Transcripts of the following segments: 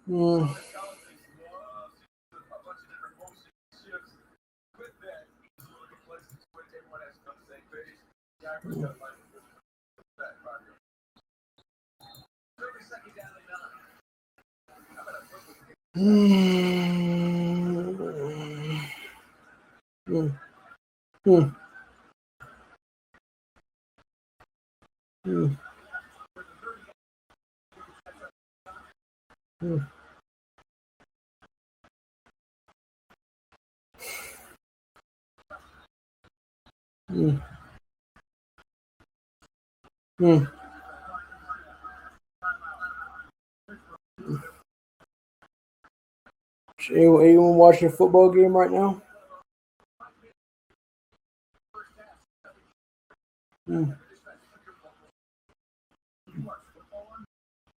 Mm. Anyone watching a football game right now?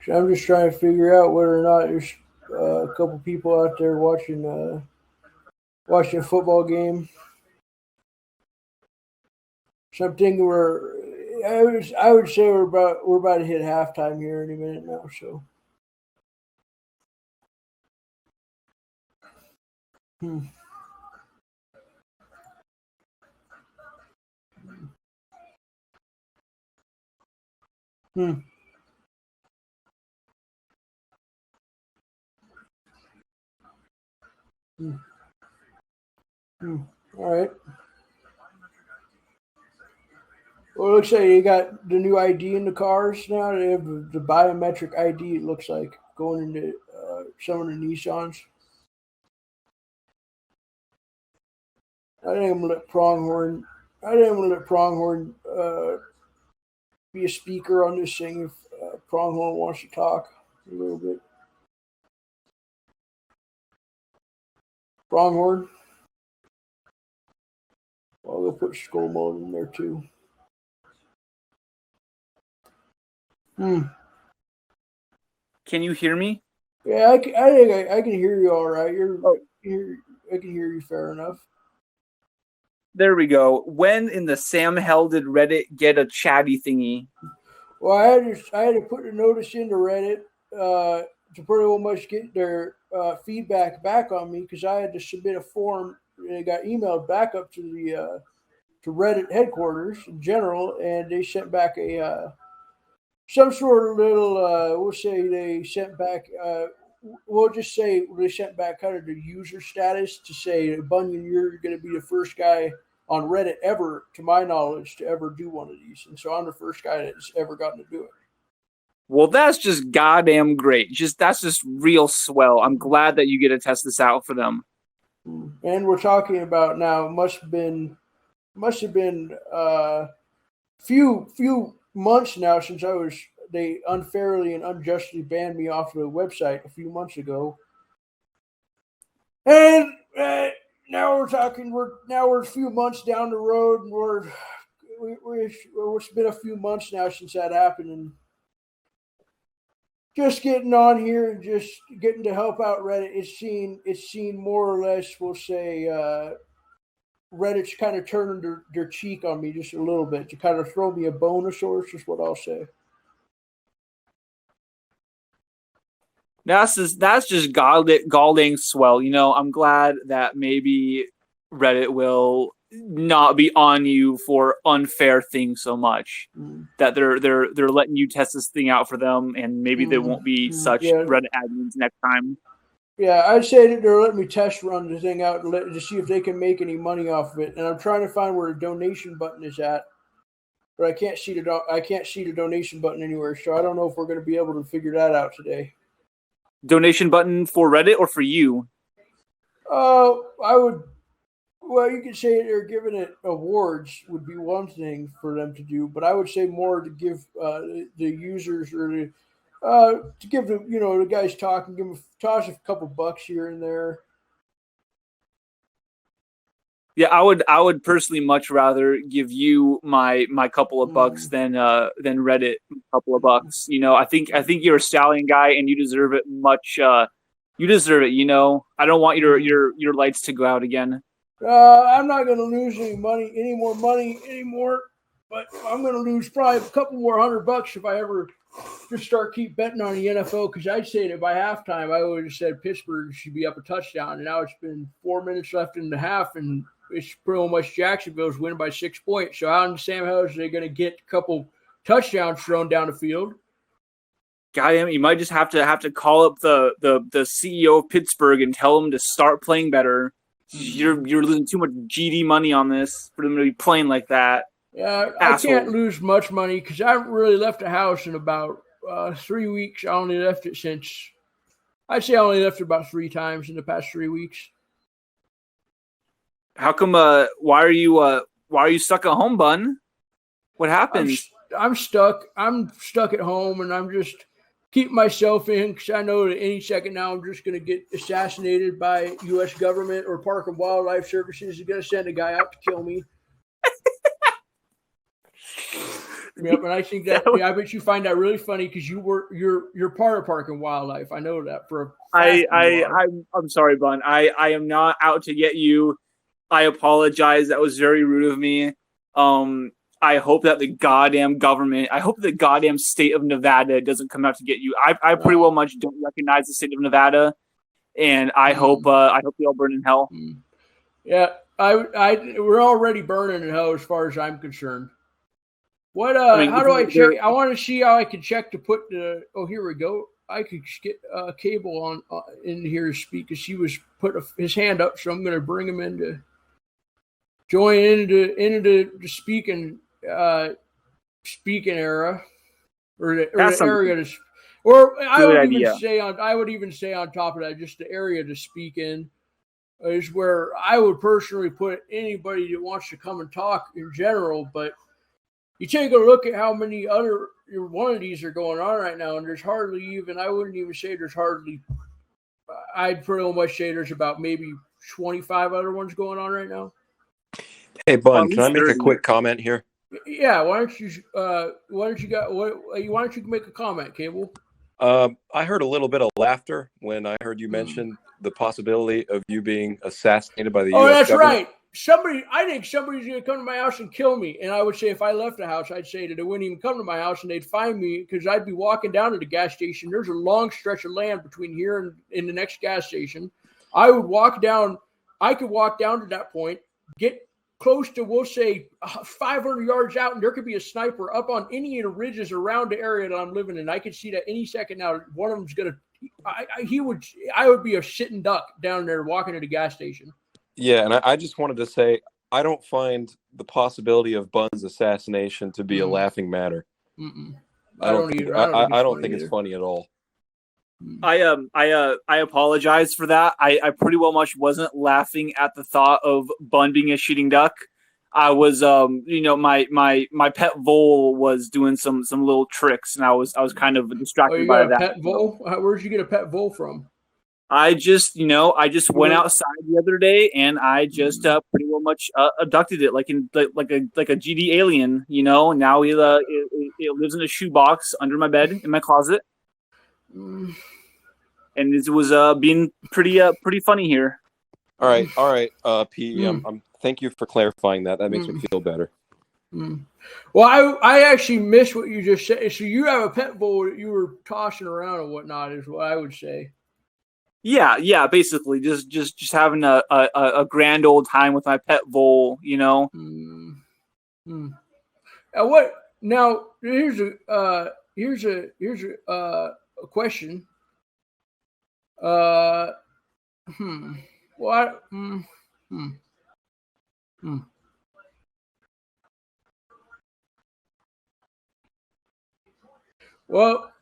So I'm just trying to figure out whether or not there's a couple people out there watching a football game. So I'm thinking I would say we're about to hit halftime here any minute now. So. Hmm. All right. Well, it looks like you got the new ID in the cars now. They have the biometric ID. It looks like going into some of the Nissans. I think I'm gonna let Pronghorn. Be a speaker on this thing if Pronghorn wants to talk a little bit. Pronghorn. Well, we'll put skull mode in there too. Can you hear me? Yeah, I think I can hear you all right. I can hear you fair enough. There we go. When in the Sam hell did Reddit get a chatty thingy? Well, I had to put a notice into Reddit to pretty much get their feedback back on me because I had to submit a form and it got emailed back up to the to Reddit headquarters in general, and they sent back a some sort of little. We'll say they sent back. We'll just say they sent back kind of the user status to say, Bunyan, you're going to be the first guy on Reddit ever, to my knowledge, to ever do one of these. And so I'm the first guy that's ever gotten to do it. Well, that's just goddamn great. That's just real swell. I'm glad that you get to test this out for them. And we're talking about now must have been few months now since they unfairly and unjustly banned me off of the website a few months ago. And now we're talking. We're a few months down the road, and it's been a few months now since that happened, and just getting on here and just getting to help out Reddit. It's seen more or less. We'll say Reddit's kind of turning their cheek on me just a little bit to kind of throw me a bone of sorts. Is what I'll say. That's just galding swell. You know, I'm glad that maybe Reddit will not be on you for unfair things so much. That they're letting you test this thing out for them, and maybe there won't be such Reddit admins next time. Yeah, I'd say that they're letting me test run the thing out to see if they can make any money off of it. And I'm trying to find where the donation button is at, but I can't see the donation button anywhere. So I don't know if we're going to be able to figure that out today. Donation button for Reddit or for you? I would. Well, you could say they're giving it awards would be one thing for them to do, but I would say more to give the users or to give the guys talking, give them toss a couple bucks here and there. Yeah, I would personally much rather give you my couple of bucks than Reddit a couple of bucks. You know, I think you're a stallion guy and you deserve it much. You deserve it. You know, I don't want your lights to go out again. I'm not going to lose any more money anymore. but I'm going to lose probably a couple more $100 if I ever just keep betting on the NFL, because I'd say that by halftime I would have said Pittsburgh should be up a touchdown, and now it's been 4 minutes left in the half, and it's pretty much Jacksonville's winning by 6 points. So how in Sam hell is they going to get a couple touchdowns thrown down the field? Goddamn, you might just have to call up the CEO of Pittsburgh and tell him to start playing better. You're losing too much GD money on this for them to be playing like that. Yeah, I can't lose much money because I haven't really left the house in about 3 weeks. I only left it I'd say I only left it about 3 times in the past 3 weeks. How come? Why are you stuck at home, Bun? What happened? I'm stuck. I'm stuck at home, and I'm just keeping myself in because I know that any second now I'm just going to get assassinated by U.S. government or Park and Wildlife Services is going to send a guy out to kill me. Yep, and I think that I bet you find that really funny because you're part of Park and Wildlife. I know that for a fact. I'm sorry, Bun. I am not out to get you. I apologize. That was very rude of me. I hope that the goddamn government, I hope the goddamn state of Nevada doesn't come out to get you. I pretty well much don't recognize the state of Nevada, and I hope they all burn in hell. Yeah, we're already burning in hell as far as I'm concerned. What? How do I check? I want to see how I can check to put the. Oh, here we go. I could get cable on in here to speak because he was put his hand up, so I'm going to bring him in to join into the speaking era or the area to. Or I would even say on top of that, just the area to speak in is where I would personally put anybody that wants to come and talk in general, but. You take a look at how many other one of these are going on right now, and there's hardly even, I wouldn't even say there's hardly, I'd pretty much say there's about maybe 25 other ones going on right now. Hey, Bun, can I make a quick comment here? Yeah, why don't you make a comment, Cable? I heard a little bit of laughter when I heard you mention the possibility of you being assassinated by the U.S. Oh, that's government. right. I think somebody's going to come to my house and kill me. And I would say if I left the house, I'd say that they wouldn't even come to my house and they'd find me because I'd be walking down to the gas station. There's a long stretch of land between here and in the next gas station. I could walk down to that point, get close to, we'll say, 500 yards out, and there could be a sniper up on any of the ridges around the area that I'm living in. I could see that any second now. One of them's going to – I would be a sitting duck down there walking to the gas station. Yeah, and I just wanted to say I don't find the possibility of Bun's assassination to be a laughing matter. I don't either. I don't think it's funny at all. I apologize for that. I pretty well much wasn't laughing at the thought of Bun being a shooting duck. I was my pet vole was doing some little tricks, and I was kind of distracted by that. Pet vole? Where'd you get a pet vole from? I just went outside the other day and I just pretty well much abducted it like a GD alien, Now it lives in a shoebox under my bed in my closet, and it was being pretty funny here. All right, P. Thank you for clarifying that. That makes me feel better. Well, I actually missed what you just said. So you have a pet vole that you were tossing around and whatnot, is what I would say. Yeah, basically just having a grand old time with my pet vole, What now? Here's a question. Well,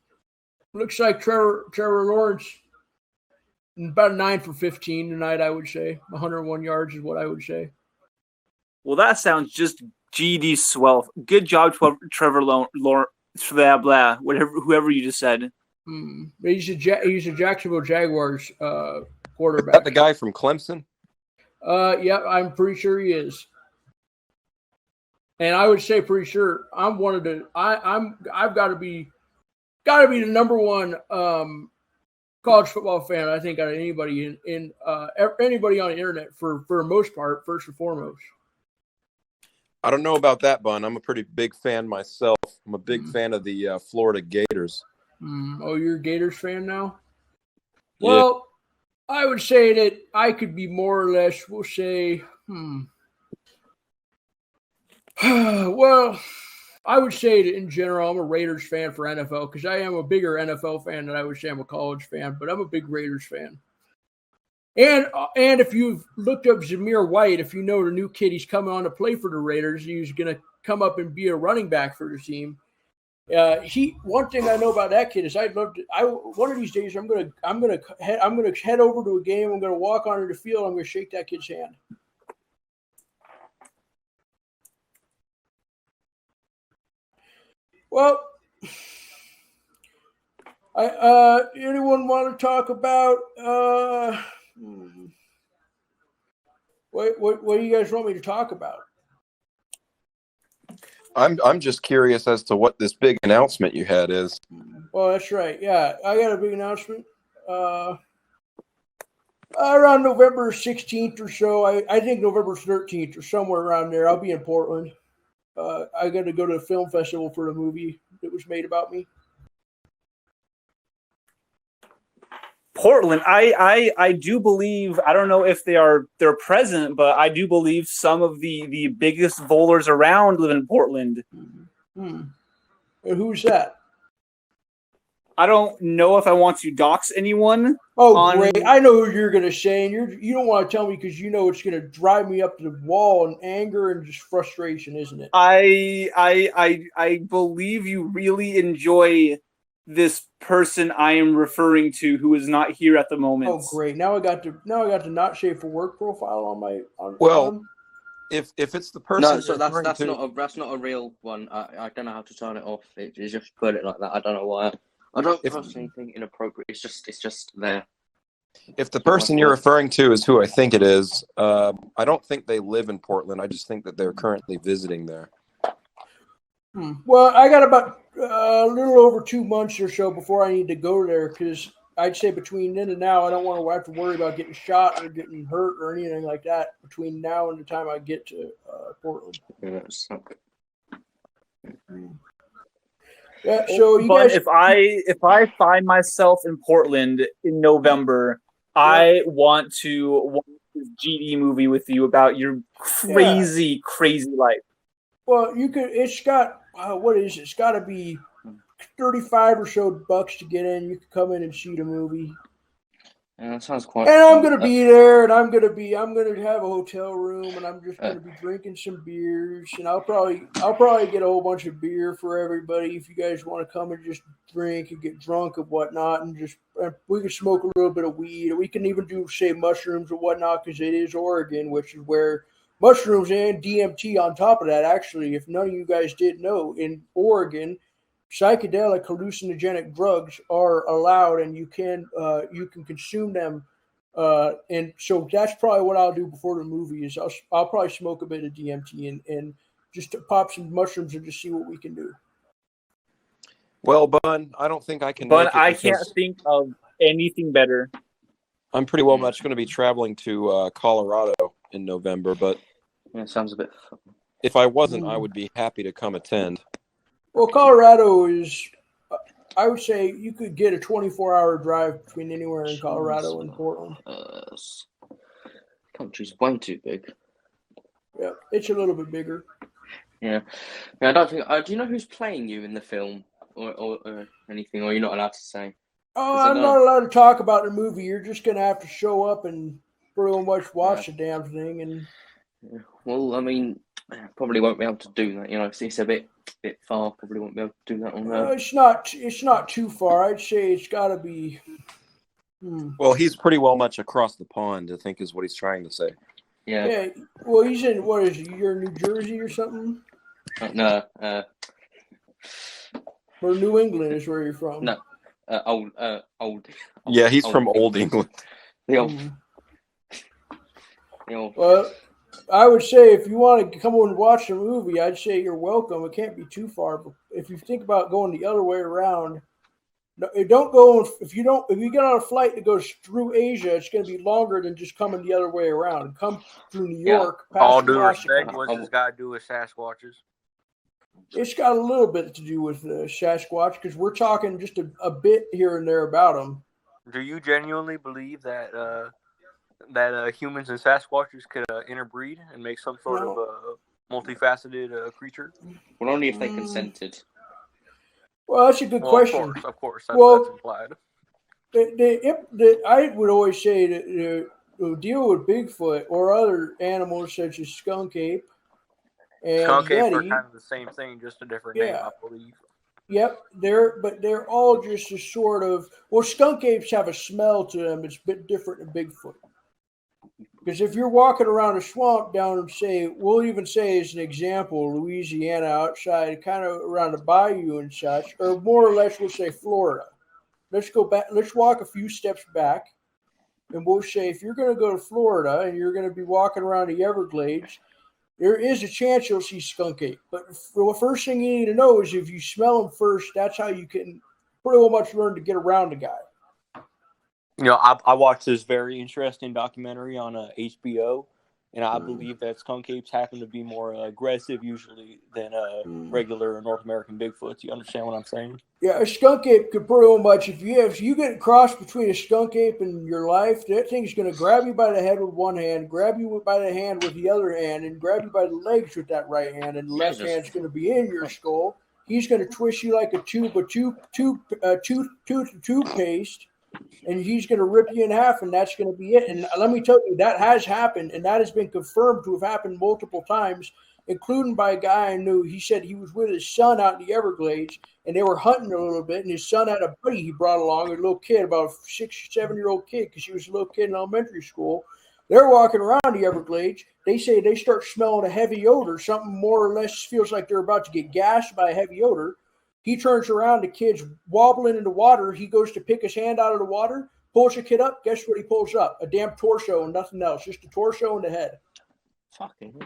looks like Trevor Lawrence. About 9 for 15 tonight, I would say. 101 yards is what I would say. Well, that sounds just GD swell. Good job, Trevor Lawrence. Blah blah. Whoever you just said. He's a Jacksonville Jaguars quarterback. Is that the guy from Clemson? Yeah, I'm pretty sure he is. And I would say pretty sure I'm one of the. I've got to be the number one. College football fan, I think, out of anybody anybody on the internet for the most part, first and foremost. I don't know about that, Bun. I'm a pretty big fan myself. I'm a big fan of the Florida Gators. Oh, you're a Gators fan now? Yeah. Well, I would say that I could be more or less, we'll say, well, I would say that in general, I'm a Raiders fan for NFL because I am a bigger NFL fan than I would say I'm a college fan, but I'm a big Raiders fan. And if you've looked up Zamir White, if you know the new kid, he's coming on to play for the Raiders. He's going to come up and be a running back for the team. One thing I know about that kid is one of these days I'm gonna head over to a game. I'm gonna walk onto the field. I'm gonna shake that kid's hand. Well, anyone want to talk about what do you guys want me to talk about? I'm just curious as to what this big announcement you had is. Well, that's right. Yeah, I got a big announcement. Around November 16th or so, I think November 13th or somewhere around there, I'll be in Portland. I got to go to a film festival for the movie that was made about me. Portland, I do believe, I don't know if they're present, but I do believe some of the biggest Volers around live in Portland. And who's that? I don't know if I want to dox anyone. Oh, great. I know who you're going to say, and you don't want to tell me because you know it's going to drive me up to the wall in anger and just frustration, isn't it? I believe you really enjoy this person I am referring to who is not here at the moment. Oh, great. Now I got to not shave for work profile on my if it's the person. No, so that's not a real one. I don't know how to turn it off. It's just put it like that. I don't know why. I don't post anything inappropriate. It's just there. If the person you're referring to is who I think it is, I don't think they live in Portland. I just think that they're currently visiting there. Well, I got about a little over 2 months or so before I need to go there because I'd say between then and now, I don't want to have to worry about getting shot or getting hurt or anything like that between now and the time I get to Portland. Yeah, so you guys. If I find myself in Portland in November, I want to watch this GD movie with you about your crazy life. Well, you could. It's got what is it? It's got to be $35 or so to get in. You could come in and see the movie. Yeah, that sounds quite. And I'm gonna be there, and I'm gonna have a hotel room, and I'm just gonna be drinking some beers, and I'll probably get a whole bunch of beer for everybody if you guys want to come and just drink and get drunk and whatnot, and we can smoke a little bit of weed. We can even do say mushrooms or whatnot because it is Oregon, which is where mushrooms and DMT on top of that. Actually, if none of you guys did know, in Oregon, psychedelic hallucinogenic drugs are allowed, and you can consume them. And so that's probably what I'll do before the movie is I'll probably smoke a bit of DMT and just pop some mushrooms and just see what we can do. Well, Bun, I don't think I can. But I can't think of anything better. I'm pretty well much going to be traveling to Colorado in November, but sounds a bit. If I wasn't, I would be happy to come attend. Well, Colorado is, I would say you could get a 24-hour drive between anywhere in Colorado and Portland. Country's way too big. Yeah, it's a little bit bigger. Yeah. I don't think. Do you know who's playing you in the film or anything, or you're not allowed to say? Oh, I'm not allowed to talk about the movie. You're just going to have to show up and pretty much watch the damn thing. And well, I mean, probably won't be able to do that. You know, it's a bit far. Probably won't be able to do that on there. It's not too far. I'd say it's got to be. Well, he's pretty well much across the pond, I think, is what he's trying to say. Yeah. Yeah. Well, he's in. What is he? You're in New Jersey or something? No. Or New England is where you're from. No. Old. Yeah, he's from Old England. The old. Well, I would say if you want to come and watch the movie, I'd say you're welcome. It can't be too far. But if you think about going the other way around, No, don't go if you get on a flight that goes through Asia, it's going to be longer than just coming the other way around. Come through New York, past All due Alaska. respect, what's this got to do with Sasquatches? It's got a little bit to do with Sasquatch because we're talking just a bit here and there about them. Do you genuinely believe that humans and Sasquatches could interbreed and make some sort of multifaceted creature? Well, only if they consented. Well, that's a good question. Of course, that's implied. I would always say that to deal with Bigfoot or other animals such as skunk ape and skunk apes Yeti, are kind of the same thing, just a different name, I believe. Yep, they're all just a sort of skunk apes have a smell to them. It's a bit different than Bigfoot. Because if you're walking around a swamp down, we'll even say as an example, Louisiana outside, kind of around the bayou and such, or more or less we'll say Florida. Let's go back. Let's walk a few steps back, and we'll say if you're going to go to Florida and you're going to be walking around the Everglades, there is a chance you'll see skunk ape. But the first thing you need to know is if you smell them first, that's how you can pretty much learn to get around the guy. You know, I watched this very interesting documentary on HBO, and I believe that skunk apes happen to be more aggressive usually than regular North American Bigfoots. You understand what I'm saying? Yeah, a skunk ape could pretty much, if you get crossed between a skunk ape and your life, that thing's going to grab you by the head with one hand, grab you by the hand with the other hand, and grab you by the legs with that right hand, and the left hand's going to be in your skull. He's going to twist you like a tube of toothpaste. And he's going to rip you in half, and that's going to be it. And let me tell you, that has happened, and that has been confirmed to have happened multiple times, including by a guy I knew. He said he was with his son out in the Everglades, and they were hunting a little bit, and his son had a buddy he brought along, a little kid, about a 6 or 7-year-old kid, because he was a little kid in elementary school. They're walking around the Everglades. They say they start smelling a heavy odor, something more or less feels like they're about to get gassed by a heavy odor. He turns around, the kid's wobbling in the water. He goes to pick his hand out of the water, pulls the kid up. Guess what he pulls up? A damn torso and nothing else. Just a torso and the head. Fucking.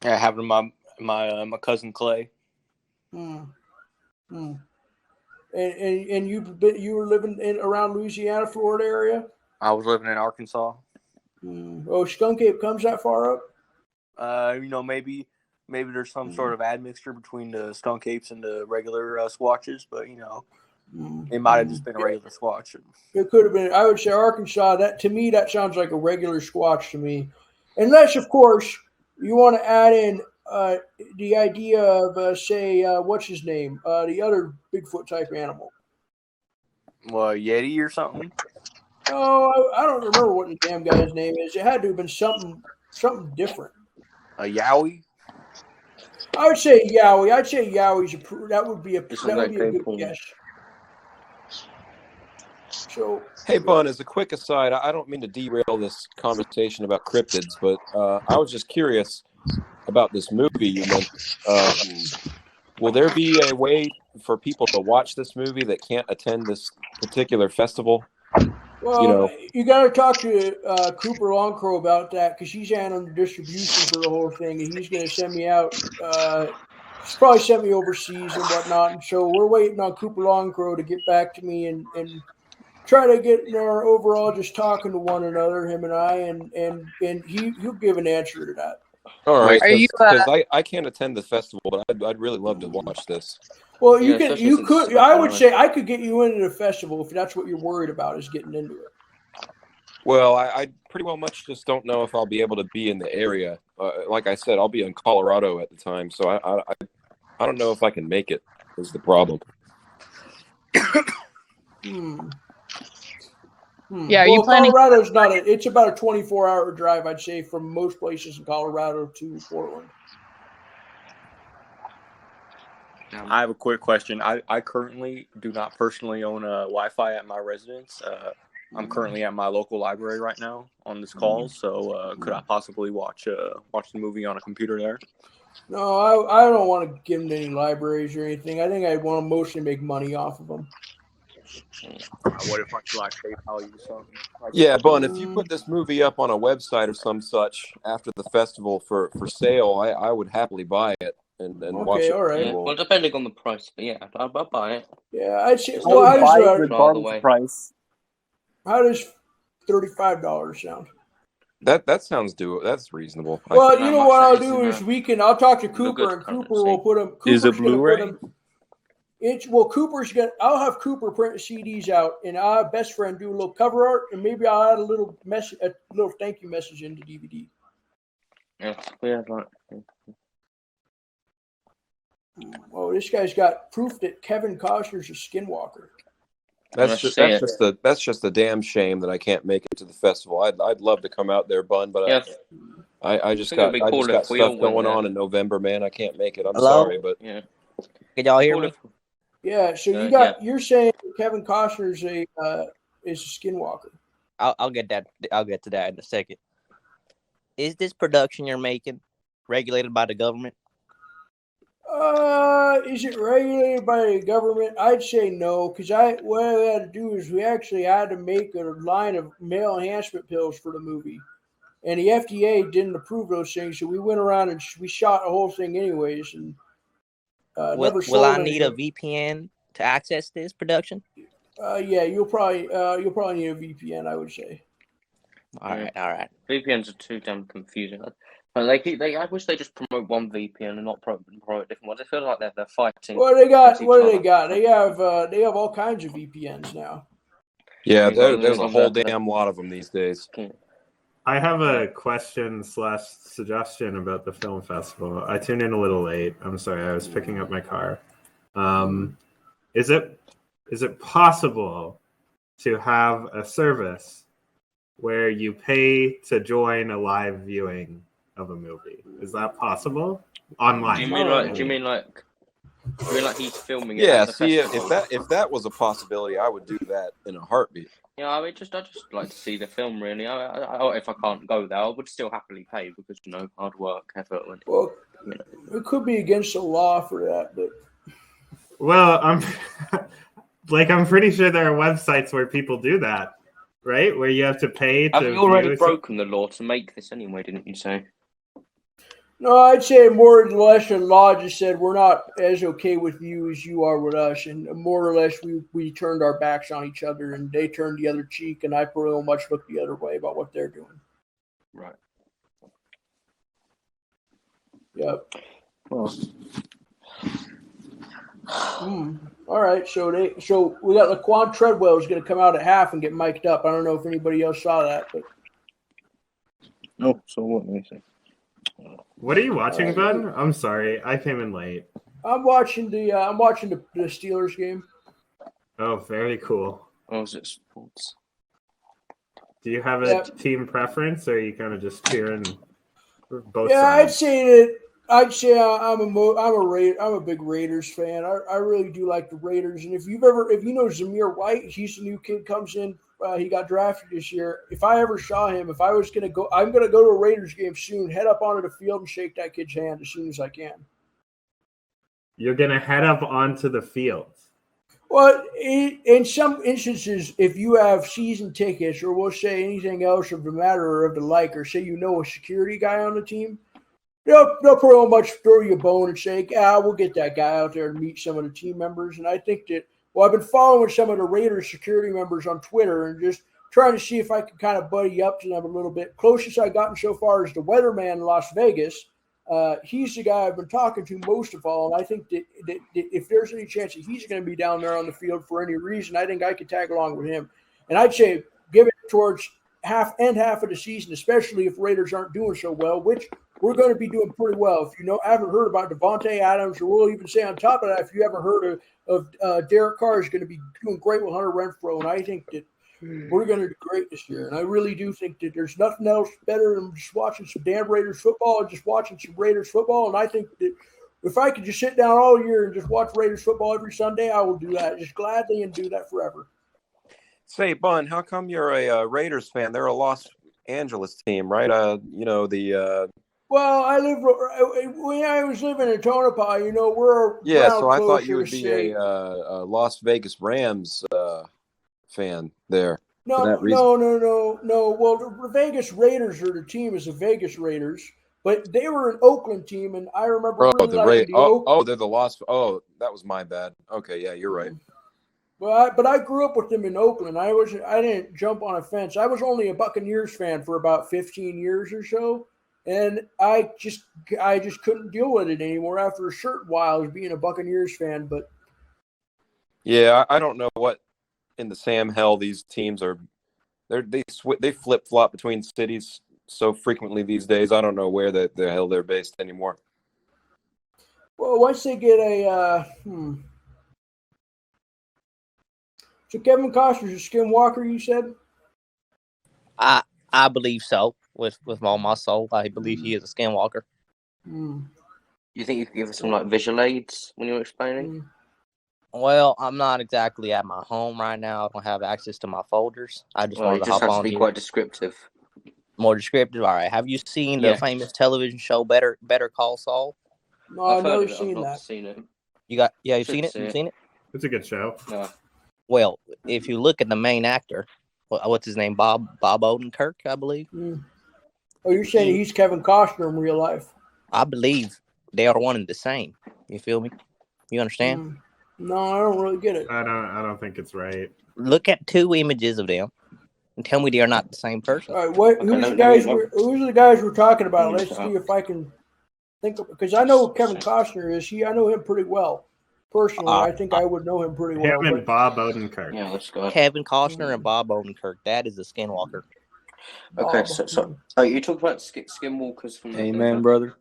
Yeah, happened to my cousin Clay. And you were living around Louisiana, Florida area? I was living in Arkansas. Oh, skunk ape comes that far up? Maybe there's some sort of admixture between the skunk apes and the regular squatches, but it might have just been a regular squatch. It could have been. I would say Arkansas. That sounds like a regular squatch to me, unless of course you want to add in the idea of what's his name, the other Bigfoot type animal. Well, Yeti or something. Oh, I don't remember what the damn guy's name is. It had to have been something different. A Yowie. I would say Yowie. I'd say Yowie's that would be a good guess. So, hey, Bun, as a quick aside, I don't mean to derail this conversation about cryptids, but I was just curious about this movie you mentioned. Will there be a way for people to watch this movie that can't attend this particular festival? Well, you got to talk to Cooper Longcrow about that because he's handling the distribution for the whole thing, and he's going to send me out. He's probably sent me overseas and whatnot, and so we're waiting on Cooper Longcrow to get back to me and try to get our overall just talking to one another, him and I, and he'll give an answer to that. All right, because I can't attend the festival, but I'd really love to watch this. Well, you could. I would say I could get you into the festival if that's what you're worried about is getting into it. Well, I pretty well much just don't know if I'll be able to be in the area. Like I said, I'll be in Colorado at the time, so I don't know if I can make it. Is the problem? Yeah, are you planning? Colorado's not. It's about a 24-hour drive, I'd say, from most places in Colorado to Portland. I have a quick question. I currently do not personally own a Wi-Fi at my residence. I'm currently at my local library right now on this call, so could I possibly watch the movie on a computer there? No, I don't want to give them to any libraries or anything. I think I want to mostly make money off of them. What if I PayPal you something? Yeah, Bun, if you put this movie up on a website or some such after the festival for sale, I would happily buy it. and Okay, watch it. all right. Yeah, well, depending on the price, but yeah, I'll buy it. Yeah, I'd say. I Well, would buy it the regardless way. of price. how does $35 sound? That sounds that's reasonable. I Well, think. you How know much what that I'll is do in is I'll talk to the Cooper, good and Cooper currency. will put them. Is it Cooper's gonna put Blu-ray? them. Cooper's gonna. I'll have Cooper print CDs out, and I'll have best friend do a little cover art, and maybe I'll add a little thank you message into DVD. Yeah, yeah, right. Oh, this guy's got proof that Kevin Costner's a skinwalker. That's just a damn shame that I can't make it to the festival. I'd love to come out there, Bun, but Yeah, I just think it'd got be cool stuff if we all went going there. on in November, man. I can't make it. I'm Hello? sorry, but yeah. Can y'all hear Cool me? if- Yeah, so you're saying Kevin Costner's is a skinwalker. I'll get that. I'll get to that in a second. Is this production you're making regulated by the government? Is it regulated by the government? I'd say no, because what we had to do is we actually had to make a line of male enhancement pills for the movie, and the FDA didn't approve those things, so we went around and we shot the whole thing anyways, and never Will sold I need a anything. VPN to access this production? Yeah, you'll probably need a VPN, I would say. All right. VPNs are too damn confusing. I wish they just promote one VPN and not promote different ones. I feel like they're fighting. What do they got? against each What do they other. got? They have all kinds of VPNs now. yeah, We've got there's a whole the- damn lot of them these days. I have a question / suggestion about the film festival. I tuned in a little late. I'm sorry, I was picking up my car. Is it possible to have a service where you pay to join a live viewing of a movie? Is that possible? Online. Do you mean like he's filming it? Yeah, at the see, festival? if that was a possibility, I would do that in a heartbeat. Yeah, I just like to see the film. Really, if I can't go there, I would still happily pay because hard work, effort. Well, it could be against the law for that, but Well, I'm pretty sure there are websites where people do that, right? Where you have to pay to. Have you already view broken the law to make this anyway? Didn't you say? no, I'd say more or less the law just said we're not as okay with you as you are with us, and more or less we turned our backs on each other, and they turned the other cheek, and I pretty much looked the other way about what they're doing. Right. Yep. Well, All right, so we got Laquan Treadwell is going to come out at half and get mic'd up. I don't know if anybody else saw that, but no. So what? Let me see. What are you watching, Bud? I'm sorry, I came in late. I'm watching the Steelers game. Oh, very cool. Oh, is it sports? Do you have a team preference, or are you kind of just cheering for both Yeah, sides? I'd say I'm a big Raiders fan. I really do like the Raiders. And if you know Zamir White, he's the new kid comes in. He got drafted this year. If I ever saw him, if I was going to go, I'm going to go to a Raiders game soon. Head up onto the field and shake that kid's hand as soon as I can. You're going to head up onto the field. Well, in some instances, if you have season tickets, or we'll say anything else of the matter or of the like, or say a security guy on the team, they'll pretty much throw you a bone and say, we'll get that guy out there and meet some of the team members. And I think that, I've been following some of the Raiders security members on Twitter and just trying to see if I can kind of buddy up to them a little bit. Closest I've gotten so far is the weatherman in Las Vegas. He's the guy I've been talking to most of all. And I think that if there's any chance that he's going to be down there on the field for any reason, I think I could tag along with him. And I'd say give it towards half of the season, especially if Raiders aren't doing so well, which we're going to be doing pretty well. If you haven't heard about Devontae Adams, or we'll even say on top of that, if you haven't heard of Derek Carr is going to be doing great with Hunter Renfrow, and I think that we're going to do great this year. And I really do think that there's nothing else better than just watching some damn Raiders football and just watching some Raiders football. And I think that if I could just sit down all year and just watch Raiders football every Sunday, I will do that just gladly and do that forever. Say, Bun, how come you're a Raiders fan? They're a Los Angeles team, right? Well, when I was living in Tonopah, we're so I thought you closer would to be say- a Las Vegas Rams fan there. No. Well, the Vegas Raiders are the team is the Vegas Raiders, But they were an Oakland team, and I remember Oh, really liking the Oakland. they're the Lost. Oh, that was my bad. Okay, yeah, you're right. But I grew up with them in Oakland. I didn't jump on a fence. I was only a Buccaneers fan for about 15 years or so, and I just couldn't deal with it anymore after a certain while as being a Buccaneers fan. But Yeah, I don't know what in the Sam hell these teams are. They flip flop between cities so frequently these days. I don't know where the hell they're based anymore. well, once they get So Kevin Costner's a skinwalker, you said? I believe so. With all my soul, I believe he is a skinwalker. You think you could give us some like visual aids when you're explaining? Well, I'm not exactly at my home right now. I don't have access to my folders. I just wanted It to just hop has to on be here. quite descriptive. More descriptive. All right. Have you seen the famous television show Better Call Saul? No, I've never I've seen not that. seen it. You've seen it? You've seen it? It's a good show. No. Well, if you look at the main actor, what's his name? Bob Odenkirk, I believe. Oh, you're saying he's Kevin Costner in real life? I believe they are one and the same. You feel me? You understand? No, I don't really get it. I don't think it's right. Look at two images of them and tell me they are not the same person. All right, who's the guys we're talking about? Let's see if I can think of, because I know Kevin Costner is. I know him pretty well. Personally, I think I would know him pretty well. Him and Bob Odenkirk. Yeah, let's go. Kevin Costner and Bob Odenkirk. That is a skinwalker. Okay, so you talk about skinwalkers from. Amen, brother.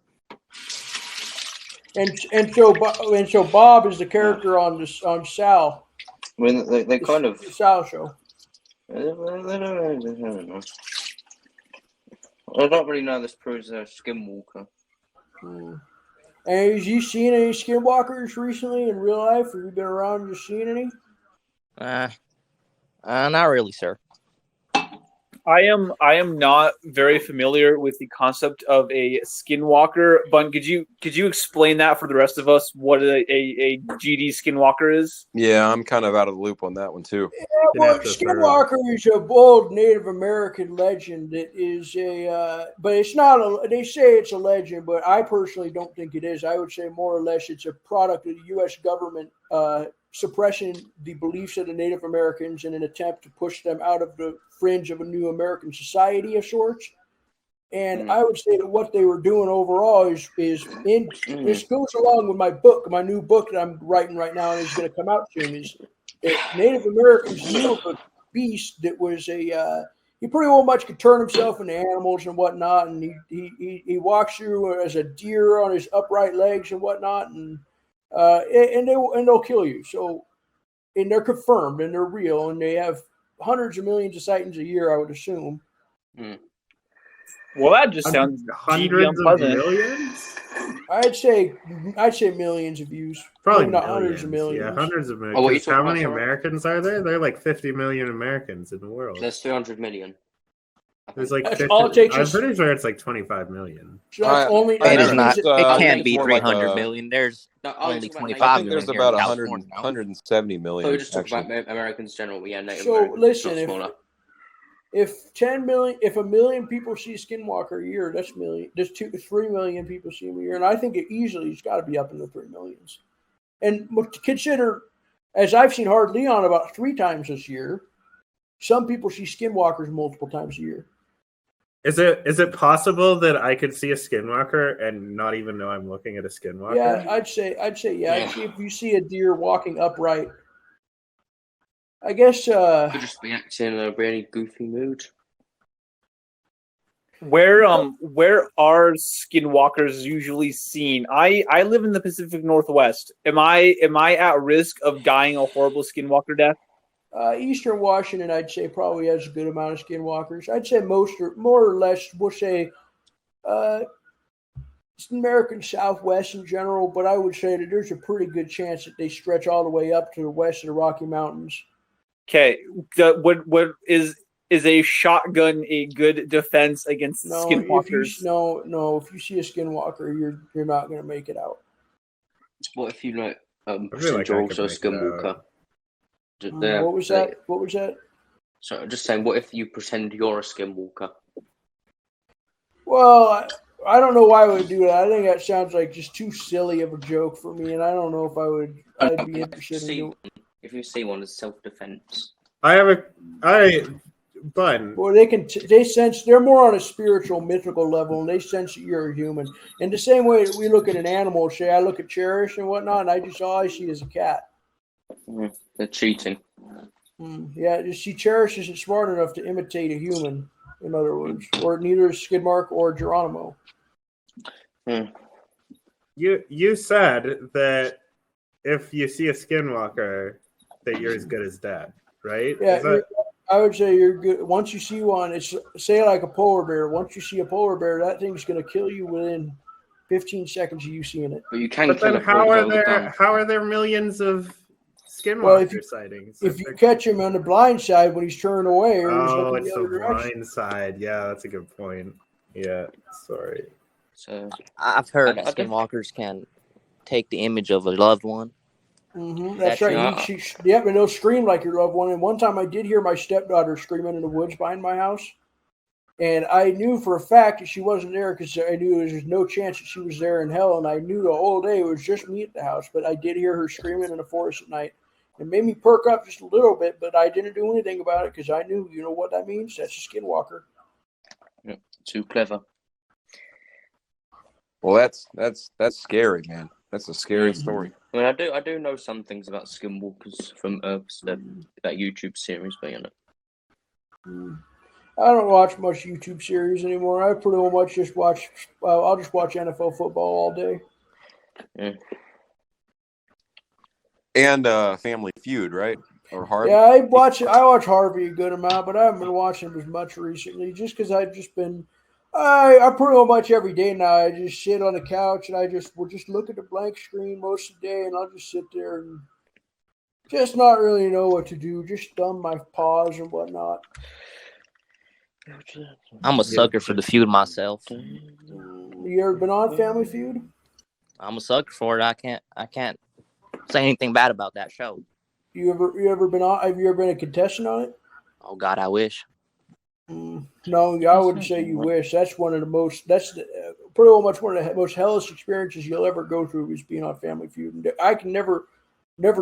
And so Bob is the character on Sal. I mean, they kind of the Sal show. I don't really know this proves a skinwalker. And have you seen any skinwalkers recently in real life? Have you been around and just seen any? Not really, sir. I am not very familiar with the concept of a skinwalker. Bun, could you explain that for the rest of us? What a GD skinwalker is? Yeah, I'm kind of out of the loop on that one too. Yeah, well, skinwalker is a bold Native American legend. It is but it's not a. They say it's a legend, but I personally don't think it is. I would say more or less it's a product of the U.S. government suppressing the beliefs of the Native Americans in an attempt to push them out of the fringe of a new American society of sorts. And I would say that what they were doing overall is this goes along with my new book that I'm writing right now and is going to come out soon, is that Native Americans knew of a beast that was he pretty well much could turn himself into animals and whatnot, and he walks through as a deer on his upright legs and whatnot, and they'll kill you. So, and they're confirmed and they're real, and they have hundreds of millions of sightings a year, I would assume. Well, that just sounds hundreds of millions. I'd say millions of views. Probably not hundreds of millions. Yeah, hundreds of millions. How many Americans are there? There are like 50 million Americans in the world. There's 300 million. There's like 50, all it takes I'm pretty sure it's like 25 million. So that's only. It is not. It can't be more 300 like million. There's only 25 I think million. there's about here in 100, California now. 170 million. So we just talk actually. about Americans in general. Yeah, Native So Americans, listen, not smaller. if a million people see Skinwalker a year, that's million. There's 2 to 3 million people see him a year, and I think it easily has got to be up in the 3 millions. And consider, as I've seen Hard Leon about 3 times this year, some people see Skinwalkers multiple times a year. Is it possible that I could see a skinwalker and not even know I'm looking at a skinwalker? Yeah, I'd say yeah. I'd say if you see a deer walking upright, I guess Could just be acting in a really goofy mood. Where are skinwalkers usually seen? I live in the Pacific Northwest. Am I at risk of dying a horrible skinwalker death? Eastern Washington, I'd say, probably has a good amount of skinwalkers. I'd say more or less, we'll say American Southwest in general, but I would say that there's a pretty good chance that they stretch all the way up to the west of the Rocky Mountains. Okay, what is a shotgun a good defense against skinwalkers? If you see a skinwalker, you're not going to make it out. What if you know you're also a skinwalker? What was that? So just saying, what if you pretend you're a skinwalker? Well, I don't know why I would do that. I think that sounds like just too silly of a joke for me, and I don't know if I'd be interested in doing. If you see one as self-defense. Bun. Well, they sense they're more on a spiritual, mythical level, and they sense that you're a human. In the same way that we look at an animal, say I look at Cherish and whatnot, and all I see is a cat. They're cheating. Yeah, just see, Cherish isn't smart enough to imitate a human. In other words, or neither is Skidmark or Geronimo. You said that if you see a skinwalker, that you're as good as dead, right? Yeah, I would say you're good. Once you see one, it's say like a polar bear. Once you see a polar bear, that thing's going to kill you within 15 seconds of you seeing it. But you can. But then how are there millions of skinwalker sightings? If you catch him on the blind side when he's turning away, or he's looking it's the other the direction. blind side. Yeah, that's a good point. Yeah, sorry. So I've heard skinwalkers can take the image of a loved one. That's right. Yep, and they'll scream like your loved one. And one time I did hear my stepdaughter screaming in the woods behind my house. And I knew for a fact that she wasn't there because I knew there was no chance that she was there in hell. And I knew the whole day it was just me at the house. But I did hear her screaming in the forest at night. It made me perk up just a little bit, but I didn't do anything about it because I knew, you know what that means? That's a skinwalker. Yeah, too clever. Well, that's scary, man. That's a scary story. I mean, I do know some things about skinwalkers from that YouTube series, but you know. I don't watch much YouTube series anymore. I pretty much just watch. I'll just watch NFL football all day. Yeah. And Family Feud, right? Or Harvey. Yeah, I watch Harvey a good amount, but I haven't been watching him as much recently, just because I've just been. I pretty much every day now. I just sit on the couch and will just look at the blank screen most of the day, and I'll just sit there and just not really know what to do. Just thumb my paws and whatnot. I'm a sucker for the feud myself. You ever been on Family Feud? I'm a sucker for it. I can't say anything bad about that show. You ever been on? Have you ever been a contestant on it? Oh God, I wish. No, I wouldn't say you wish. That's one of the most. That's pretty much one of the most hellish experiences you'll ever go through is being on Family Feud. I can never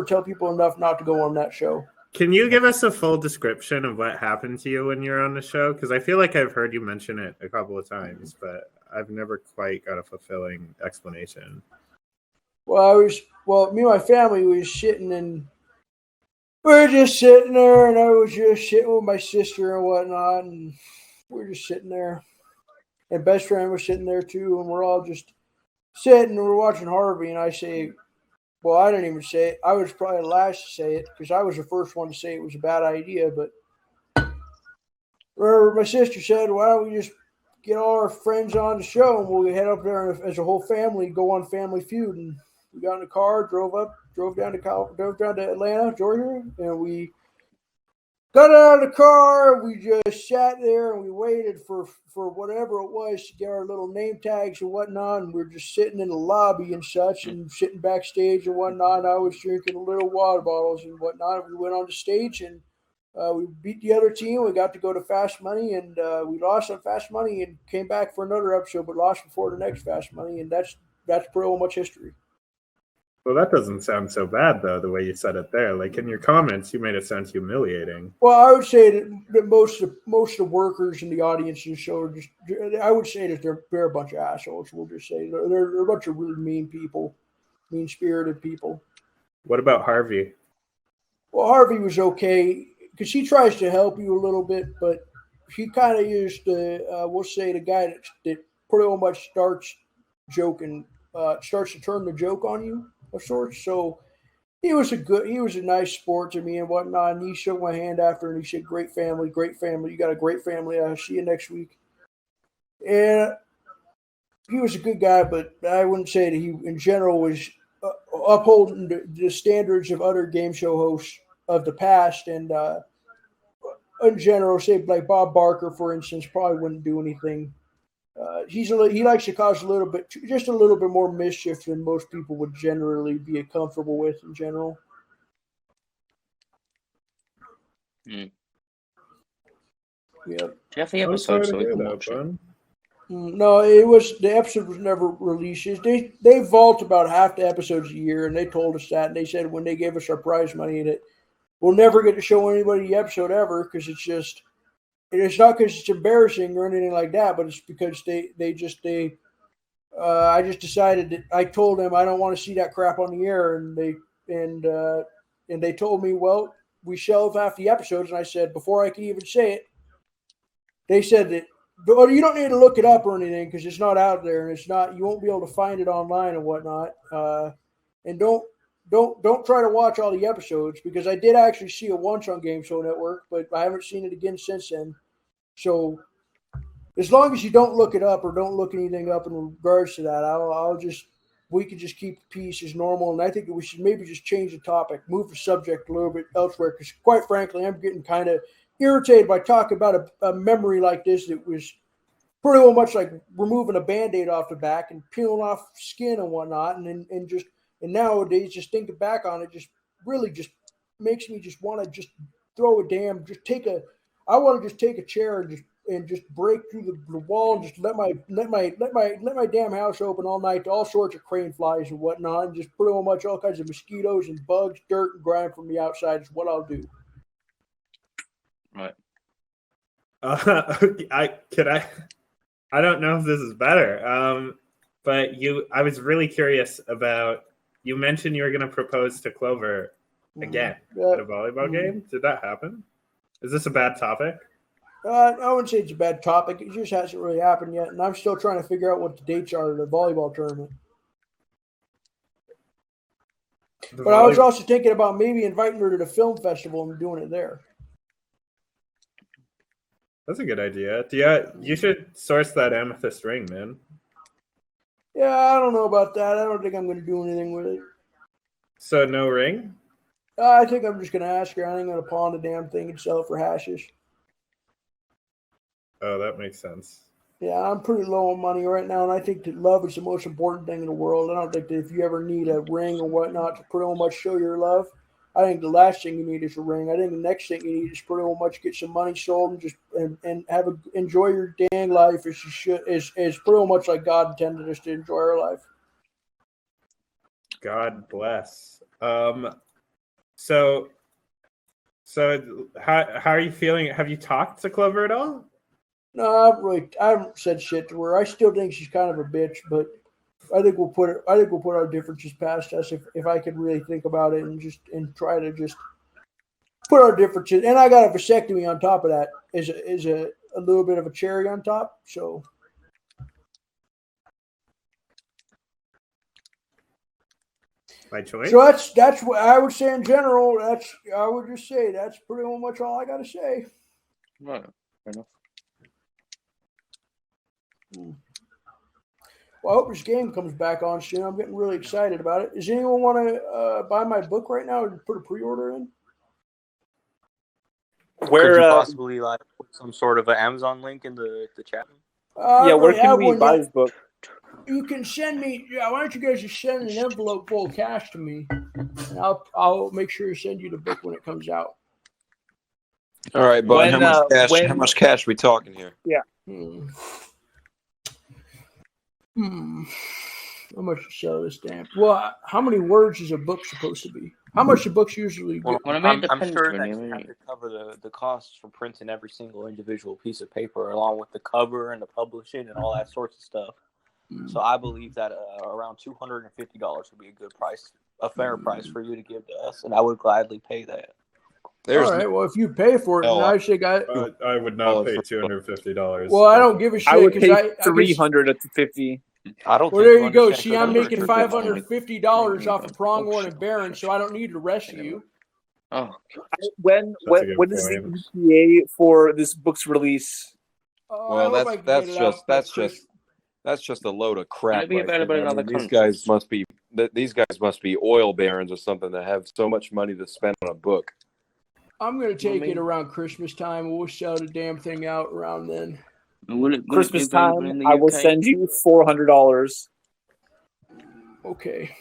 tell people enough not to go on that show. Can you give us a full description of what happened to you when you were on the show? Because I feel like I've heard you mention it a couple of times, but I've never quite got a fulfilling explanation. Well, me and my family was sitting and we were just sitting there, and I was just sitting with my sister and whatnot, and we were just sitting there. And best friend was sitting there too, and we're all just sitting and we're watching Harvey, and I say, well, I didn't even say it. I was probably the last to say it because I was the first one to say it was a bad idea. But my sister said, why don't we just get all our friends on the show and we'll head up there as a whole family, go on Family Feud. And we got in the car, drove down to Atlanta, Georgia, and we got out of the car. We just sat there and we waited for whatever it was to get our little name tags and whatnot. And we were just sitting in the lobby and such and sitting backstage and whatnot. I was drinking little water bottles and whatnot. We went on the stage and we beat the other team. We got to go to Fast Money and we lost on Fast Money and came back for another episode, but lost before the next Fast Money. And that's pretty much history. Well, that doesn't sound so bad, though, the way you said it there. Like, in your comments, you made it sound humiliating. Well, I would say that most of the workers in the audience of the show are just, I would say that they're a bunch of assholes. We'll just say they're a bunch of really mean people, mean-spirited people. What about Harvey? Well, Harvey was okay because he tries to help you a little bit, but he kind of is we'll say the guy that pretty much starts joking, starts to turn the joke on you. Of sorts. So he was a nice sport to me and whatnot. And he shook my hand after and he said, great family. You got a great family. I'll see you next week. And he was a good guy, but I wouldn't say that he in general was upholding the standards of other game show hosts of the past. And in general, say like Bob Barker, for instance, probably wouldn't do anything. He likes to cause just a little bit more mischief than most people would generally be comfortable with in general. Mm. Yeah. Do you have the episode so we can watch it? No, the episode was never released. They vault about half the episodes a year, and they told us that. And they said when they gave us our prize money that we'll never get to show anybody the episode ever because it's not because it's embarrassing or anything like that, but it's because I just decided that I told them I don't want to see that crap on the air, and they told me, well, we shelve half the episodes, and I said before I could even say it, they said that. But you don't need to look it up or anything because it's not out there, and you won't be able to find it online and whatnot. And don't try to watch all the episodes because I did actually see it once on Game Show Network, but I haven't seen it again since then. So as long as you don't look it up or don't look anything up in regards to that, we could just keep the peace as normal. And I think that we should maybe just change the topic, move the subject a little bit elsewhere because quite frankly, I'm getting kind of irritated by talking about a memory like this that was pretty well much like removing a Band-Aid off the back and peeling off skin and whatnot. And nowadays, just thinking back on it just really just makes me just want to just throw I want to just take a chair and just break through the wall and just let my damn house open all night to all sorts of crane flies and whatnot, and just pretty much all kinds of mosquitoes and bugs, dirt and grime from the outside is what I'll do. Right. I don't know if this is better. But I was really curious about. You mentioned you were going to propose to Clover again at a volleyball game. Did that happen? Is this a bad topic? I wouldn't say it's a bad topic. It just hasn't really happened yet, and I'm still trying to figure out what the dates are of the volleyball tournament. But I was also thinking about maybe inviting her to the film festival and doing it there. That's a good idea. You should source that amethyst ring, man. Yeah, I don't know about that. I don't think I'm going to do anything with it. So no ring? I think I'm just going to ask her. I ain't going to pawn the damn thing and sell it for hashes. Oh, that makes sense. Yeah, I'm pretty low on money right now, and I think that love is the most important thing in the world. I don't think that if you ever need a ring or whatnot to pretty much show your love, I think the last thing you need is a ring. I think the next thing you need is pretty much get some money sold and enjoy your dang life as you should, as pretty much like God intended us to enjoy our life. God bless. So how are you feeling? Have you talked to Clover at all? No, I haven't said shit to her. I still think she's kind of a bitch, but I think we'll put our differences past us if I could really think about it and try to just put our differences. And I got a vasectomy on top of that is a little bit of a cherry on top. So by choice. So that's what I would say in general. I would just say that's pretty much all I got to say. Right. Fair enough. Well, I hope this game comes back on soon. I'm getting really excited about it. Does anyone want to buy my book right now and put a pre-order in? Could you possibly put some sort of an Amazon link in the chat? Where can we buy this book? You can send me. Yeah, why don't you guys just send an envelope full of cash to me, and I'll make sure to send you the book when it comes out. All right, bud. How much cash we talking here? Yeah. How much to sell this damn? Well, how many words is a book supposed to be? How much do books usually get? I'm sure that you have to cover the costs for printing every single individual piece of paper, along with the cover and the publishing and all that sorts of stuff. So I believe that around $250 would be a good price, a fair price for you to give to us, and I would gladly pay that. All right. Well, if you pay for it, then I say, I would not pay $250. Well, I don't give a shit. I would pay $300 at the 50. I don't. Well, there you go. See, I'm making $550 off of Pronghorn and Barron, so I don't need the rest of you. Oh, when is the ETA for this book's release? Well, that's just a load of crap. It'll be available in other these guys must be oil barons or something that have so much money to spend on a book. I'm going to take it around Christmas time. We'll sell the damn thing out around then. Christmas time, I will send you $400. Okay.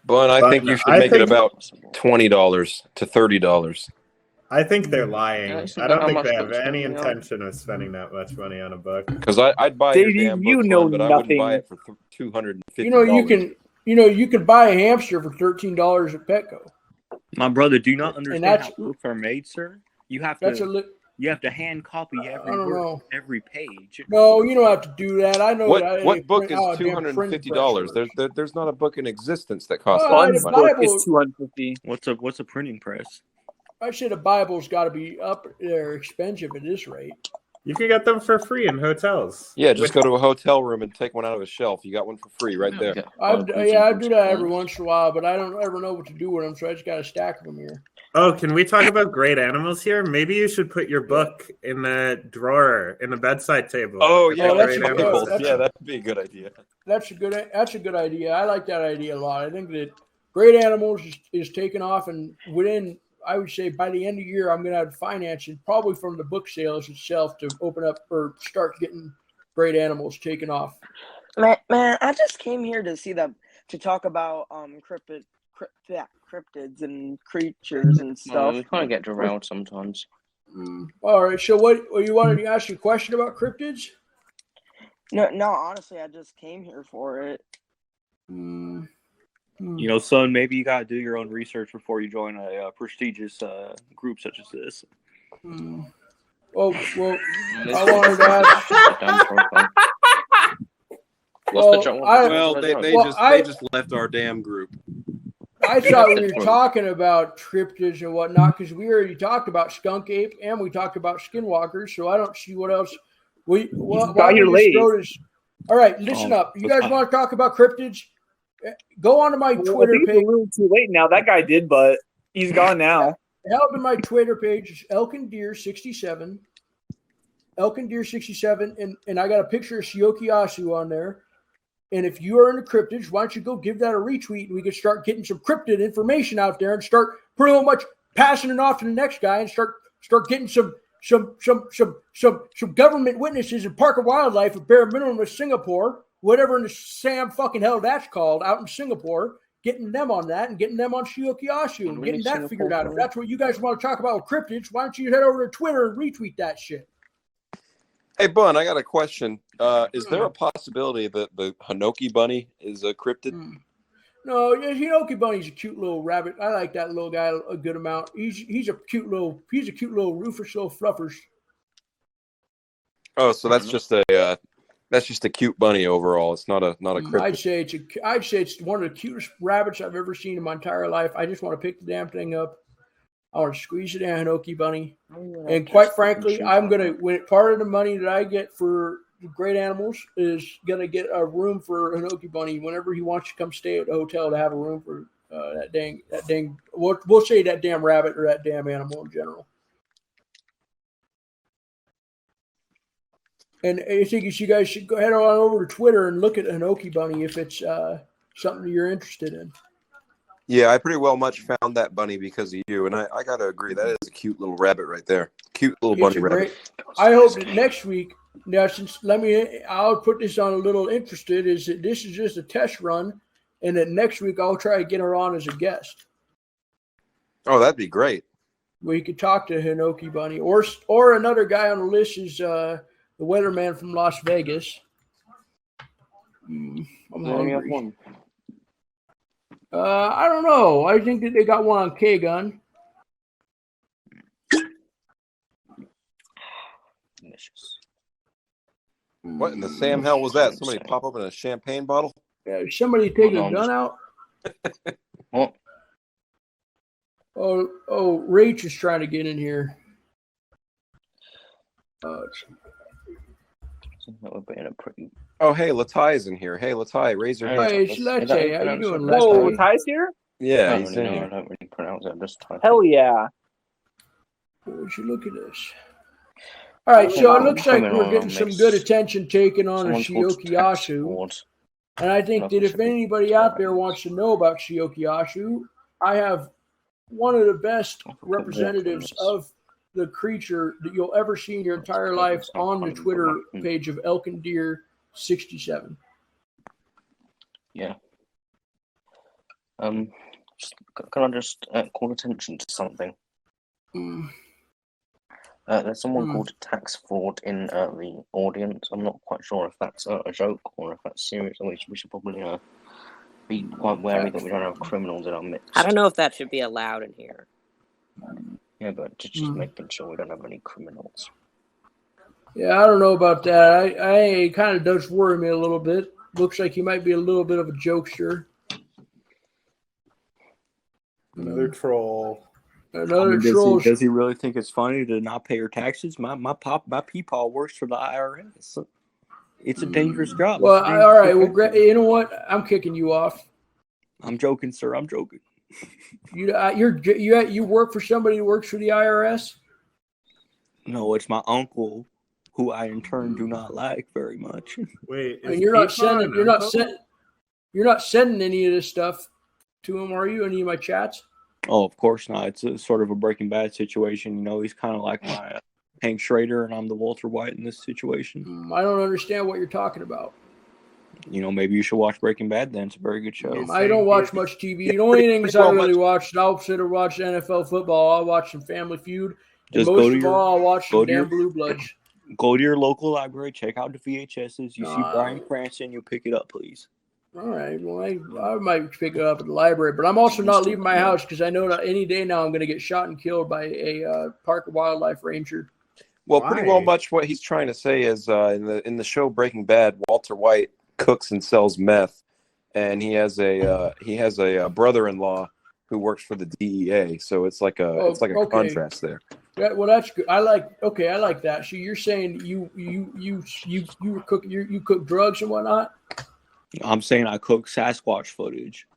But I think you should make it about $20 to $30. I think they're lying. isn't I that don't how think much they have books any normally are? intention of spending that much money on a book. Because I'd buy your Davey, damn you book, know Glenn, but I wouldn't buy nothing. it for $250. You can buy a hamster for $13 at Petco. My brother, do you not And understand that's how books are made, sir? You have that's to a you have to hand copy I every don't word, know. every page. No, you don't have to do that. I know What that what book print is out a damn printing press $250? works. There's not a book in existence that costs that Fun's much. book Bible- is $250. What's a printing press? I say the Bible's got to be up there expensive at this rate. You can get them for free in hotels. Yeah, just go to a hotel room and take one out of a shelf. You got one for free right there. I do that every once in a while, but I don't ever know what to do with them, so I just got a stack of them here. Oh, can we talk about great animals here? Maybe you should put your book in the drawer in the bedside table. Oh It's yeah, a that's great a- animal. that's yeah, that'd be a good idea. That's a good idea. I like that idea a lot. I think that Great Animals is taking off, and within, I would say, by the end of the year, I'm going to have financing probably from the book sales itself to open up or start getting Great Animals taken off. Man, I just came here to talk about cryptids and creatures and stuff. We kind of get derailed sometimes. All right. So, what you wanted to ask you a question about cryptids? No, honestly, I just came here for it. You know, son, maybe you gotta do your own research before you join a prestigious group such as this. Well, I wanted to ask. They just left our damn group. I thought we were talking about cryptids and whatnot because we already talked about skunk ape and we talked about skinwalkers. So I don't see what else. Why don't we just throw this? All right, listen up. You guys want to talk about cryptids? Go onto my Twitter I think page. it's a little too late now. That guy did, but he's gone now. Help in my Twitter page is Elkin-Deer67. Elkin-Deer67, and I got a picture of Siokiyasu on there. And if you are into cryptids, why don't you go give that a retweet and we can start getting some cryptid information out there and start pretty much passing it off to the next guy and start getting some government witnesses in Park and Wildlife at bare minimum of Singapore, whatever in the Sam fucking hell that's called, out in Singapore, getting them on that and getting them on Siokiyasu and getting that figured out. If that's what you guys want to talk about with cryptids, why don't you head over to Twitter and retweet that shit? Hey, Bun, I got a question. Is there a possibility that the Hinoki bunny is a cryptid? No, Hinoki bunny's a cute little rabbit. I like that little guy a good amount. He's a cute little Rufus little fluffers. Oh, so that's just a cute bunny overall. It's not a cryptid. I'd say it's one of the cutest rabbits I've ever seen in my entire life. I just want to pick the damn thing up. I want to squeeze it down Hinoki bunny. And quite frankly, I'm going to, part of the money that I get for Great Animals is going to get a room for Hinoki bunny whenever he wants to come stay at the hotel to have a room for that dang, we'll say that damn rabbit or that damn animal in general. And I think you guys should go head on over to Twitter and look at Hinoki bunny if it's something you're interested in. Yeah, I pretty well much found that bunny because of you, and I got to agree that is a cute little rabbit right there. Cute little bunny rabbit. I hope that next week. Now, I'll put this on a little interested. Is that this is just a test run, and that next week I'll try to get her on as a guest. Oh, that'd be great. We could talk to Hinoki bunny, or another guy on the list is the weatherman from Las Vegas. I'm only have one. I don't know. I think that they got one on K-Gun. What in the Sam hell was that? Somebody pop open a champagne bottle? Somebody take a gun out? What? Oh, Rach is trying to get in here. Oh, hey, Latai's in here. Hey, Latai, raise your hand. Hey, it's Latte. How you doing, Whoa, Latte? Latai's here? Yeah, I he's in here. don't really pronounce it. Just type. Hell yeah. Would you look at this? All right, so it looks like we're getting some good attention taken on Siokiyasu. And I think that if anybody out there wants to know about Siokiyasu, I have one of the best representatives of the creature that you'll ever see in your entire life on the Twitter page of Elkin-Deer67. Yeah. Can I just call attention to something? There's someone called Tax Fraud in the audience. I'm not quite sure if that's a joke or if that's serious. We should probably be quite wary that we don't have criminals in our midst. I don't know if that should be allowed in here. Yeah, but just making sure we don't have any criminals. Yeah, I don't know about that. I kind of does worry me a little bit. Looks like he might be a little bit of a jokester. Another troll. Another troll. Does he really think it's funny to not pay your taxes? My peepaw works for the IRS. It's a dangerous job. Well, all right. Well, you know what? I'm kicking you off. I'm joking, sir. I'm joking. You work for somebody who works for the IRS? No, it's my uncle, who I in turn do not like very much. Wait, and you're not sending any of this stuff to him, are you? Any of my chats? Oh, of course not. It's a sort of a Breaking Bad situation. You know, he's kind of like my Hank Schrader, and I'm the Walter White in this situation. I don't understand what you're talking about. You know, maybe you should watch Breaking Bad then. It's a very good show. I don't watch much TV. The only things I really watch, I'll sit and watch NFL football. I'll watch some Family Feud. Just most of all, I'll watch some damn Blue Bloods. Go to your local library, check out the VHSs. You see Bryan Cranston, you pick it up, please. All right. Well, I might pick it up at the library, but I'm also not leaving my house because I know that any day now I'm going to get shot and killed by a park and wildlife ranger. Well, pretty well much what he's trying to say is in the show Breaking Bad, Walter White cooks and sells meth, and he has a brother-in-law who works for the DEA. So it's like a contrast there. Yeah, well, that's good. I like that. So you're saying you cook drugs and whatnot? I'm saying I cook Sasquatch footage,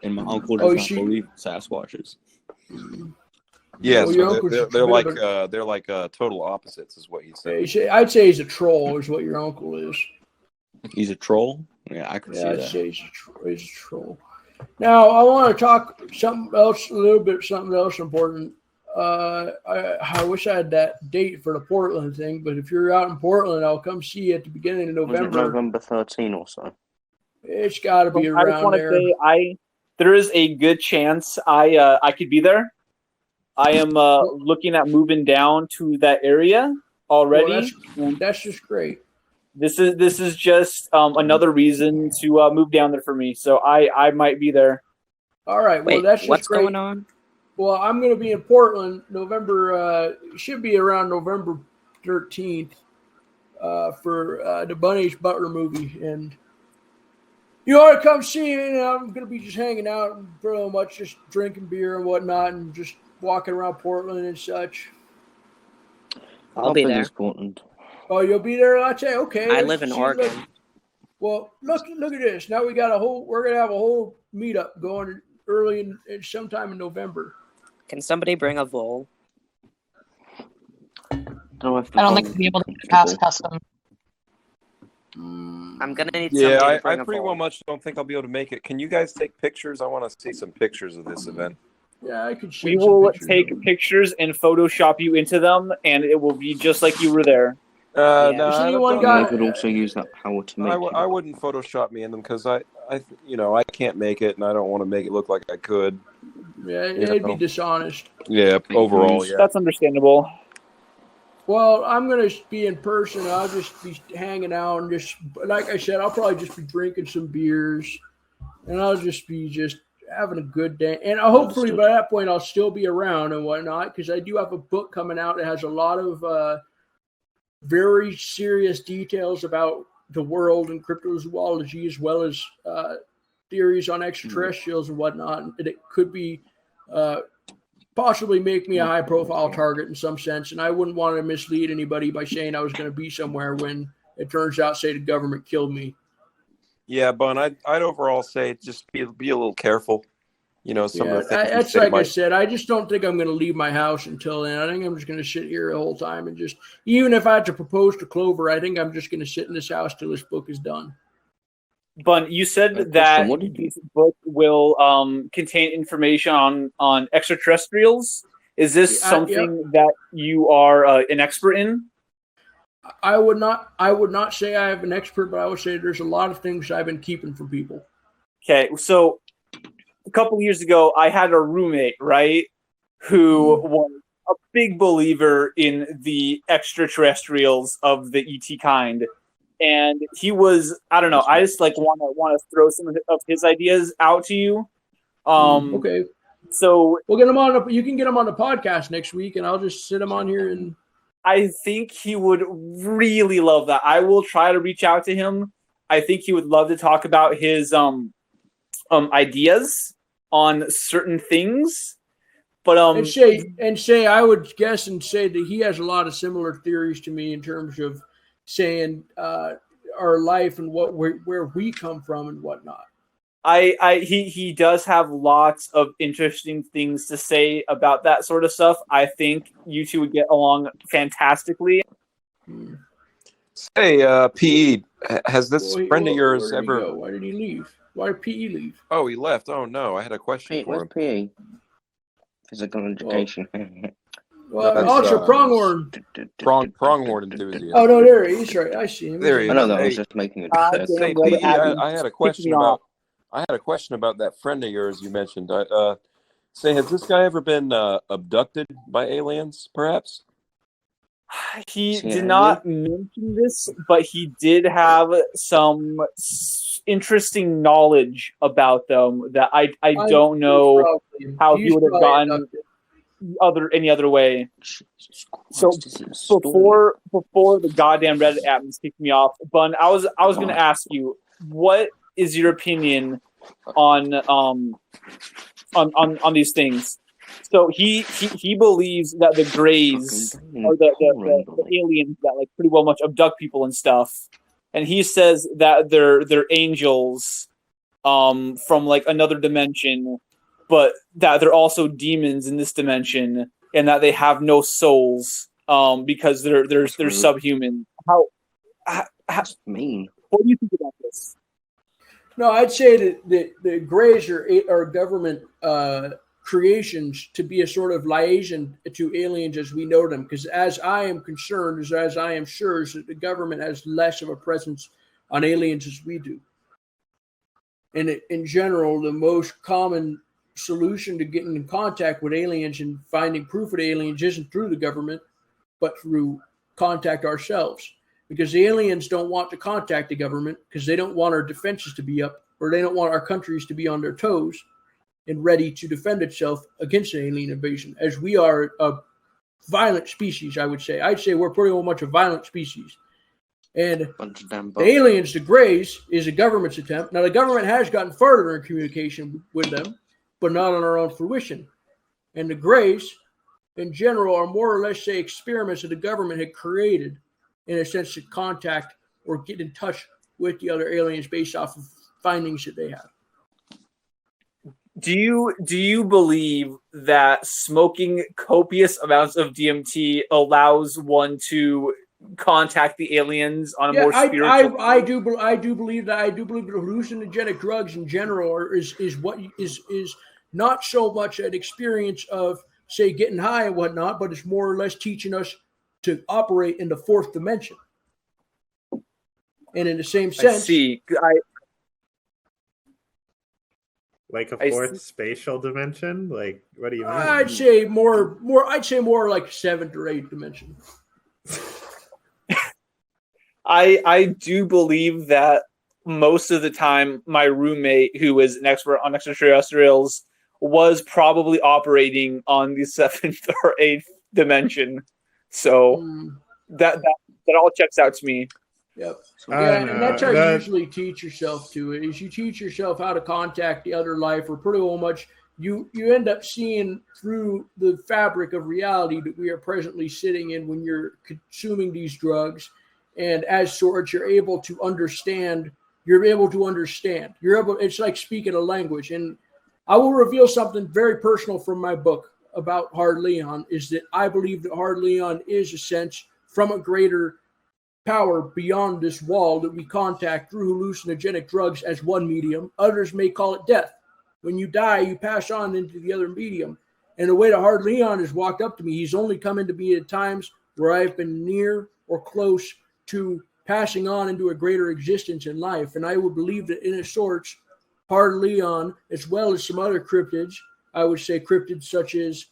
and my uncle does not believe in Sasquatches. Yeah, well, so they're like total opposites, is what he said. I'd say he's a troll, is what your uncle is. He's a troll? Yeah, I can see that. I'd say he's a troll. Now, I want to talk something else important. I wish I had that date for the Portland thing, but if you're out in Portland, I'll come see you at the beginning of November. Was it November 13 or so? It's got to be around there. I just want to say, there is a good chance I could be there. I am looking at moving down to that area already. Well, that's just great. This is just another reason to move down there for me. So I might be there. All right. Well, that's just what's great. going on? Well, I'm going to be in Portland November. Should be around November 13th for the Bunny H. Butler movie, and you ought to come see me. I'm going to be just hanging out and pretty much just drinking beer and whatnot, and just walking around Portland and such. I'll be there. Portland. Oh, you'll be there, Latte? Okay. I live in Oregon. Well, look at this. Now we're going to have a whole meetup going early in sometime in November. Can somebody bring a Vole? I don't think I'll be able to pass custom. I'm gonna need. Yeah, I pretty well much don't think I'll be able to make it. Can you guys take pictures? I want to see some pictures of this event. Yeah, I could. We will take pictures and Photoshop you into them, and it will be just like you were there. No, could also use that power to make. I wouldn't Photoshop me in them because I can't make it, and I don't want to make it look like I could. Yeah, it'd be dishonest. Yeah, overall, yeah. That's understandable. Well, I'm going to be in person. I'll just be hanging out and just, like I said, I'll probably just be drinking some beers, and I'll just be having a good day. And hopefully by that point I'll still be around and whatnot, because I do have a book coming out that has a lot of very serious details about the world and cryptozoology, as well as theories on extraterrestrials and whatnot. And it could be possibly make me a high-profile target in some sense, and I wouldn't want to mislead anybody by saying I was going to be somewhere when it turns out, say, the government killed me. Yeah, Bun, I'd overall say just be a little careful. Some of the things. That's like I said. I just don't think I'm going to leave my house until then. I think I'm just going to sit here the whole time and just, even if I had to propose to Clover, I think I'm just going to sit in this house till this book is done. But you said that this book will contain information on extraterrestrials. Is this something that you are an expert in? I would not say I am an expert, but I would say there's a lot of things I've been keeping from people. Okay, so a couple of years ago, I had a roommate, right, who was a big believer in the extraterrestrials of the ET kind. And he was, I don't know, I just like want to throw some of his ideas out to you. Okay. So we'll get him on. You can get him on the podcast next week, and I'll just sit him on here. And I think he would really love that. I will try to reach out to him. I think he would love to talk about his ideas on certain things. But and say I would guess and say that he has a lot of similar theories to me in terms of saying our life and where we come from and whatnot. He does have lots of interesting things to say about that sort of stuff. I think you two would get along fantastically. Hey, PE, has this friend of yours where did he ever? go? Why did he leave? Why did PE leave? Oh, he left. Oh no, I had a question for him. PE? Physical education. Well, also pronghorn. Pronghorn enthusiast. Oh no, there he is. Right, I see him. There he is. I know that. I was just making a Say, PE, I had a question about. I had a question about that friend of yours you mentioned. Say, has this guy ever been abducted by aliens, perhaps? He did not mention this, but he did have some interesting knowledge about them that I don't know how he would have gotten any other way. So before the goddamn Reddit admins kicked me off, Bun, I was going to ask you, what is your opinion on these things? So he believes that the Greys are the aliens that like pretty well much abduct people and stuff, and he says that they're angels from like another dimension, but that they're also demons in this dimension, and that they have no souls because they're subhuman. How mean? What do you think about this? No, I'd say that the Greys are government creations to be a sort of liaison to aliens as we know them. Because as I am concerned, as I am sure, is that the government has less of a presence on aliens as we do. And in general, the most common solution to getting in contact with aliens and finding proof of aliens isn't through the government, but through contact ourselves. Because the aliens don't want to contact the government because they don't want our defenses to be up, or they don't want our countries to be on their toes and ready to defend itself against an alien invasion, as we are a violent species, I would say. I'd say we're pretty much a violent species. And the aliens, the Greys, is a government's attempt. Now, the government has gotten further in communication with them, but not on our own fruition. And the Greys, in general, are more or less, say, experiments that the government had created in a sense to contact or get in touch with the other aliens based off of findings that they have. Do you believe that smoking copious amounts of DMT allows one to contact the aliens on a more spiritual? I do believe that. I do believe that hallucinogenic drugs in general is not so much an experience of, say, getting high and whatnot, but it's more or less teaching us to operate in the fourth dimension. And in the same sense, like a fourth spatial dimension? Like, what do you mean? I'd say more like seventh or eighth dimension. I do believe that most of the time my roommate, who is an expert on extraterrestrials, was probably operating on the seventh or eighth dimension. So that all checks out to me. Yep. And that's how you usually teach yourself to it, is you teach yourself how to contact the other life, or pretty well much you end up seeing through the fabric of reality that we are presently sitting in when you're consuming these drugs. And as sorts, you're able to understand. It's like speaking a language. And I will reveal something very personal from my book about Hard Leon, is that I believe that Hard Leon is a sense from a greater power beyond this wall that we contact through hallucinogenic drugs as one medium. Others may call it death. When you die, you pass on into the other medium. And the way that Hard Leon has walked up to me, he's only come into me at times where I've been near or close to passing on into a greater existence in life. And I would believe that in a sorts, Hard Leon, as well as some other cryptids, I would say cryptids such as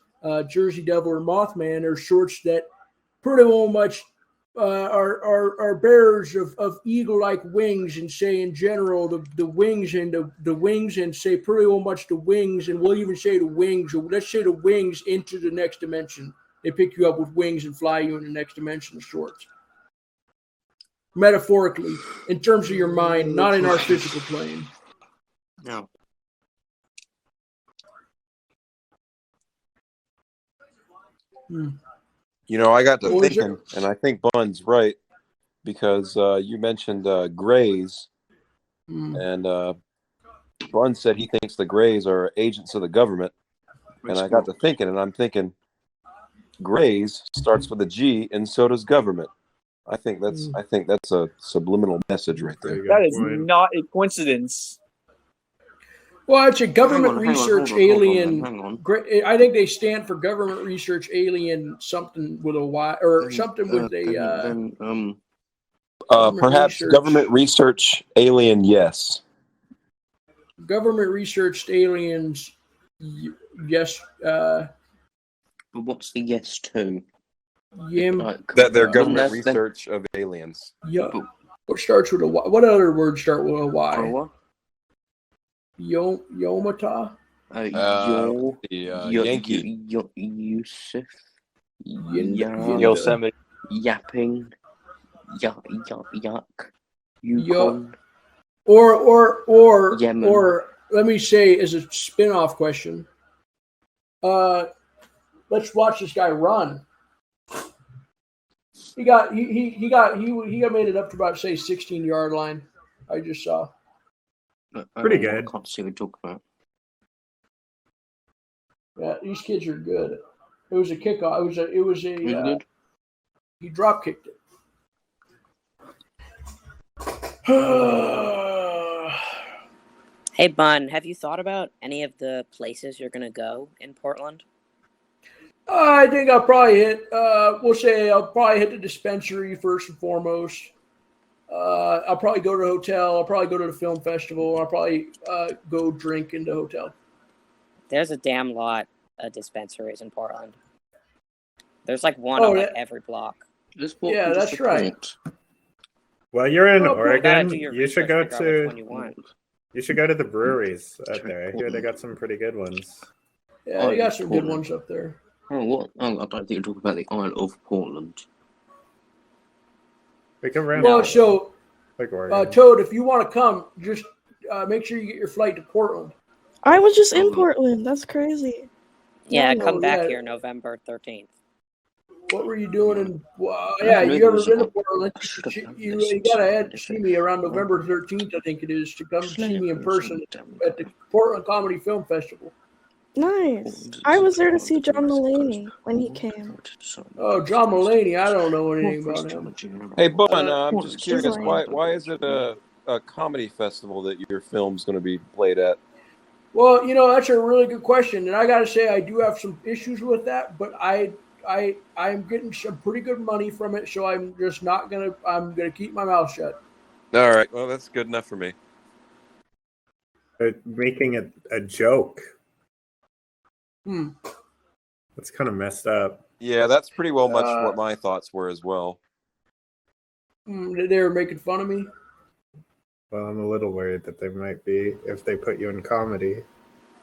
Jersey Devil or Mothman are shorts that pretty much are bearers of eagle-like wings, and say in general the wings and the wings, and say pretty much the wings, and we'll even say the wings, or let's say the wings into the next dimension. They pick you up with wings and fly you in the next dimension of sorts. Metaphorically, in terms of your mind, not in our physical plane. No. You know, I got to thinking, and I think Bun's right, because you mentioned Greys, and Bun said he thinks the Greys are agents of the government, and I got to thinking, and I'm thinking, Greys starts with a G, and so does government. I think that's a subliminal message right there. That is not a coincidence. Well, it's a government Hang on, research hold on, alien. hang on. I think they stand for government research alien something with a Y, or something with a. Perhaps government research alien, yes. Government researched aliens, yes. But what's the yes to? That they're government research of aliens. Yeah. What starts with a Y? What other words start with a Y? Yomata? Yankee. Yusuf. Yosemite. Yapping. Yuck. Yukon. Or let me say as a spin-off question. Let's watch this guy run. He got made it up to about, say, 16-yard line. I just saw. Pretty good. I can't see what you're talking about. Yeah, these kids are good. It was a kickoff. It was a. He drop kicked it. Hey, Bun, have you thought about any of the places you're gonna go in Portland? I think I'll probably hit. I'll probably hit the dispensary first and foremost. I'll probably go to the hotel. I'll probably go to the film festival. I'll probably go drink in the hotel. There's a damn lot of dispensaries in Portland. There's like one on like every block. Yeah, that's right. Well, you're in You gotta Oregon. do your You should research, go figure out which one to. you want. You should go to the breweries out there. I hear they got some pretty good ones. Yeah, they got some good ones up there. Oh, what? Oh, I don't think you're talking about the Isle of Portland. We can rent. Well, so like Oregon. Toad, if you want to come, just make sure you get your flight to Portland. I was just in Portland. That's crazy. Yeah, No, come back yeah. here November 13th. What were you doing in? Yeah, you ever been to Portland? You gotta see me around November 13th, I think it is, to come see me in person at the Portland Comedy Film Festival. Nice. I was there to see John Mulaney when he came. Oh, John Mulaney, I don't know anything about him. Hey, Bun, I'm just curious. Why is it a comedy festival that your film's going to be played at? Well, that's a really good question, and I got to say I do have some issues with that, but I'm getting some pretty good money from it, so I'm just not gonna. I'm gonna keep my mouth shut. All right, well, that's good enough for me. They're making a joke. That's kind of messed up. Yeah, that's pretty well much what my thoughts were as well. They were making fun of me. Well, I'm a little worried that they might be if they put you in comedy.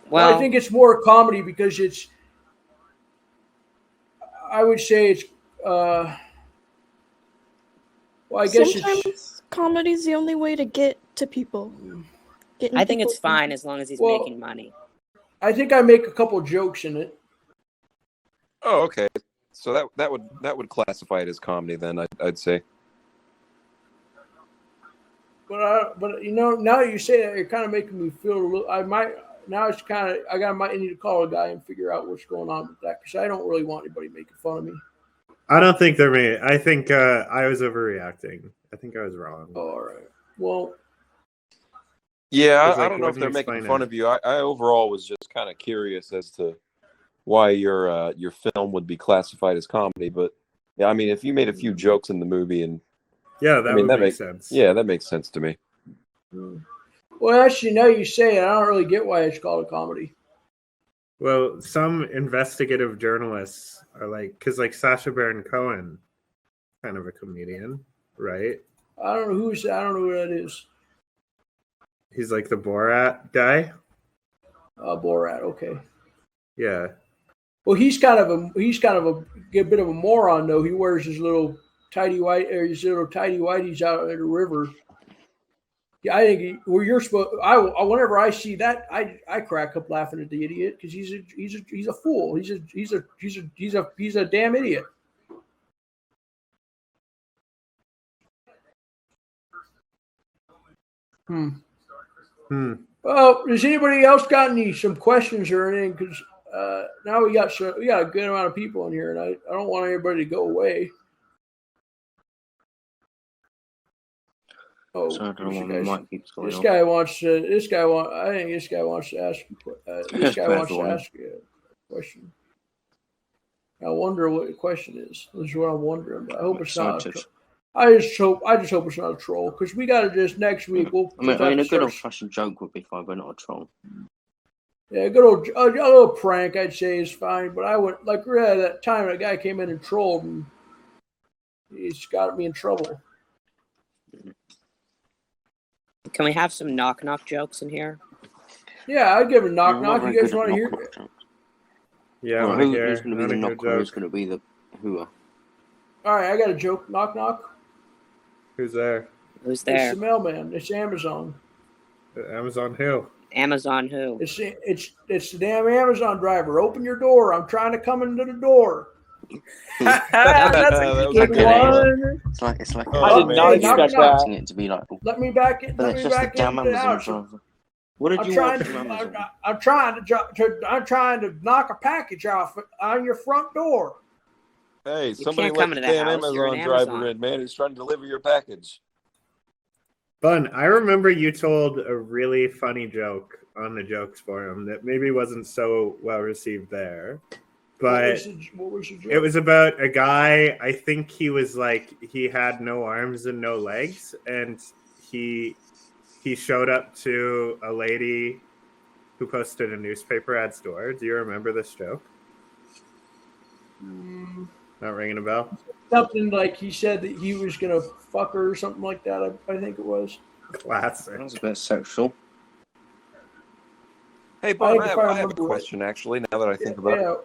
Well, I think it's more comedy because it's. I would say it's. Well, I guess sometimes comedy's the only way to get to people. I think it's fine as long as he's making money. I think I make a couple jokes in it. Oh, okay. So that would classify it as comedy then. I'd say. But now that you say that, you're kind of making me feel a little. I might need to call a guy and figure out what's going on with that, because I don't really want anybody making fun of me. I don't think they're me. I think I was overreacting. I think I was wrong. All right. Well. Yeah, I don't know if they're making fun of you. I overall was just kind of curious as to why your film would be classified as comedy. But yeah, I mean, if you made a few jokes in the movie, and yeah, that makes sense. Yeah, that makes sense to me. Well, actually, now you say it, I don't really get why it's called a comedy. Well, some investigative journalists are like, because like Sacha Baron Cohen, kind of a comedian, right? I don't know who that is. He's like the Borat guy. Borat. Okay. Yeah. Well, he's kind of a bit of a moron though. He wears his little tidy whities out at the river. Yeah, I think you're supposed. Whenever I see that, I crack up laughing at the idiot because he's a fool. He's a damn idiot. Well, has anybody else got some questions or anything? Because now we got a good amount of people in here, and I don't want anybody to go away. Oh, So I don't know why my mic keeps going this off. guy wants to. I think this guy wants to ask. This guy wants to ask you a question. I wonder what the question is. This is what I'm wondering. I hope it's not. I just hope it's not a troll because we got to just next week. I mean, a good old-fashioned joke would be fine, but not a troll. Yeah, a little prank, I'd say, is fine. But I would like that time that guy came in and trolled, and he's got me in trouble. Can we have some knock-knock jokes in here? Yeah, I'd give a knock-knock. You guys want to hear? Yeah, well, who's going to be the knocker? Who's going to be the whoer? All right, I got a joke. Knock-knock. Who's there? Who's there? It's the mailman. It's Amazon. Amazon who? Amazon who? It's the damn Amazon driver. Open your door. I'm trying to come into the door. That's a good one. It's like I did not expect that. It to be like, let me back in. Let me back into the house. What did you want from Amazon? Amazon? I'm trying to knock a package off on your front door. Hey, You somebody can't let come the into the damn house, you're Amazon an driver Amazon. in, man. He's trying to deliver your package. Bun, I remember you told a really funny joke on the jokes forum that maybe wasn't so well received there. But what was the joke? it was about a guy, I think he was like, he had no arms and no legs, and he showed up to a lady who posted a newspaper at his door. Do you remember this joke? Not ringing a bell? Something like he said that he was going to fuck her or something like that, I think it was. Classic. That was a bit sexual. Hey, Bob, I have a question, actually, now that I think about it.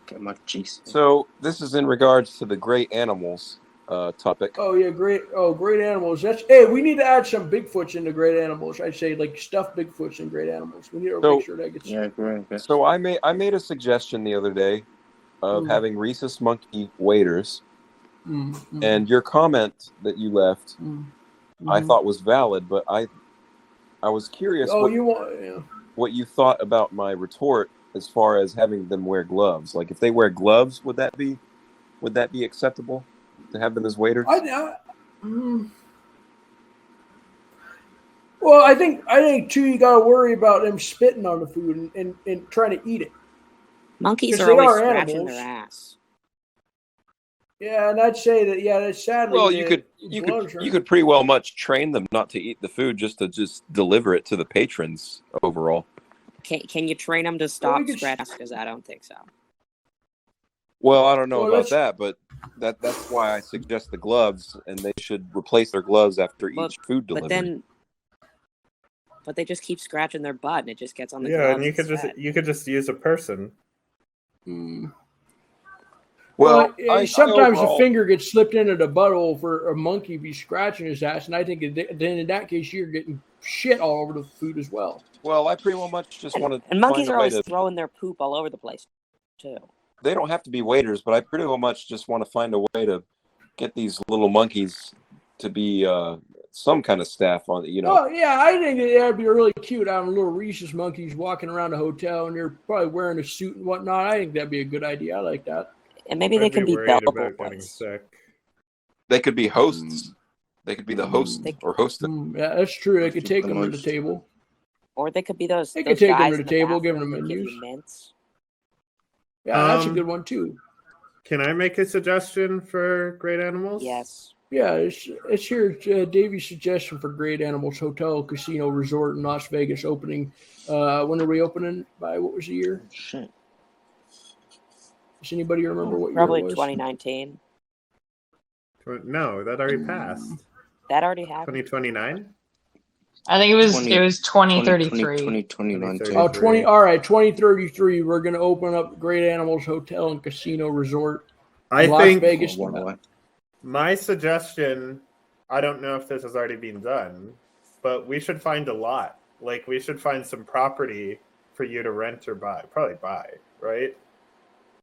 Get my Jesus. So, this is in regards to the great animals topic. Oh, yeah, great animals. We need to add some Bigfoots into great animals. I'd say, like, stuffed Bigfoots and great animals. We need to make sure that gets... Yeah, great. So, I made a suggestion the other day of having rhesus monkey waders, and your comment that you left, I thought was valid, but I was curious what you thought about my retort as far as having them wear gloves. Like, if they wear gloves, would that be acceptable to have them as waders? Well, I think too, you got to worry about them spitting on the food and trying to eat it. Monkeys are always scratching their ass. Yeah, and I'd say that. Yeah, that's sadly. Well, you could pretty well much train them not to eat the food, just to deliver it to the patrons overall. Can you train them to stop scratching? Because I don't think so. Well, I don't know about that, but that's why I suggest the gloves, and they should replace their gloves after each food delivery. But they just keep scratching their butt, and it just gets on the gloves. gloves. Yeah, and you could just use a person. Well, sometimes the finger gets slipped into the butthole for a monkey be scratching his ass, and I think then in that case you're getting shit all over the food as well. Well, I pretty well much just want to. And monkeys are always throwing their poop all over the place, too. They don't have to be waiters, but I pretty well much just want to find a way to get these little monkeys to be some kind of staff on, Oh yeah, I think that'd be really cute having little rhesus monkeys walking around a hotel and they're probably wearing a suit and whatnot. I think that'd be a good idea. I like that. And maybe they can be bellboys. They could be hosts. They could be the host or hosted. Yeah, that's true. They could take them to the table. Or they could be those. They could take them to the table, give them menus. Yeah, that's a good one too. Can I make a suggestion for great animals? Yes. Yeah, it's here. Davy's suggestion for Great Animals Hotel, Casino, Resort in Las Vegas opening. When are we opening? By what was the year? Shit. Does anybody remember what year Probably it was? 2019. No, that already passed. That already happened. 2029. I think it was 2033. 2019. Oh, 20. All right, 2033. We're going to open up Great Animals Hotel and Casino Resort in Las Vegas. My suggestion, I don't know if this has already been done, but we should find a lot. Like, we should find some property for you to rent or buy. Probably buy, right?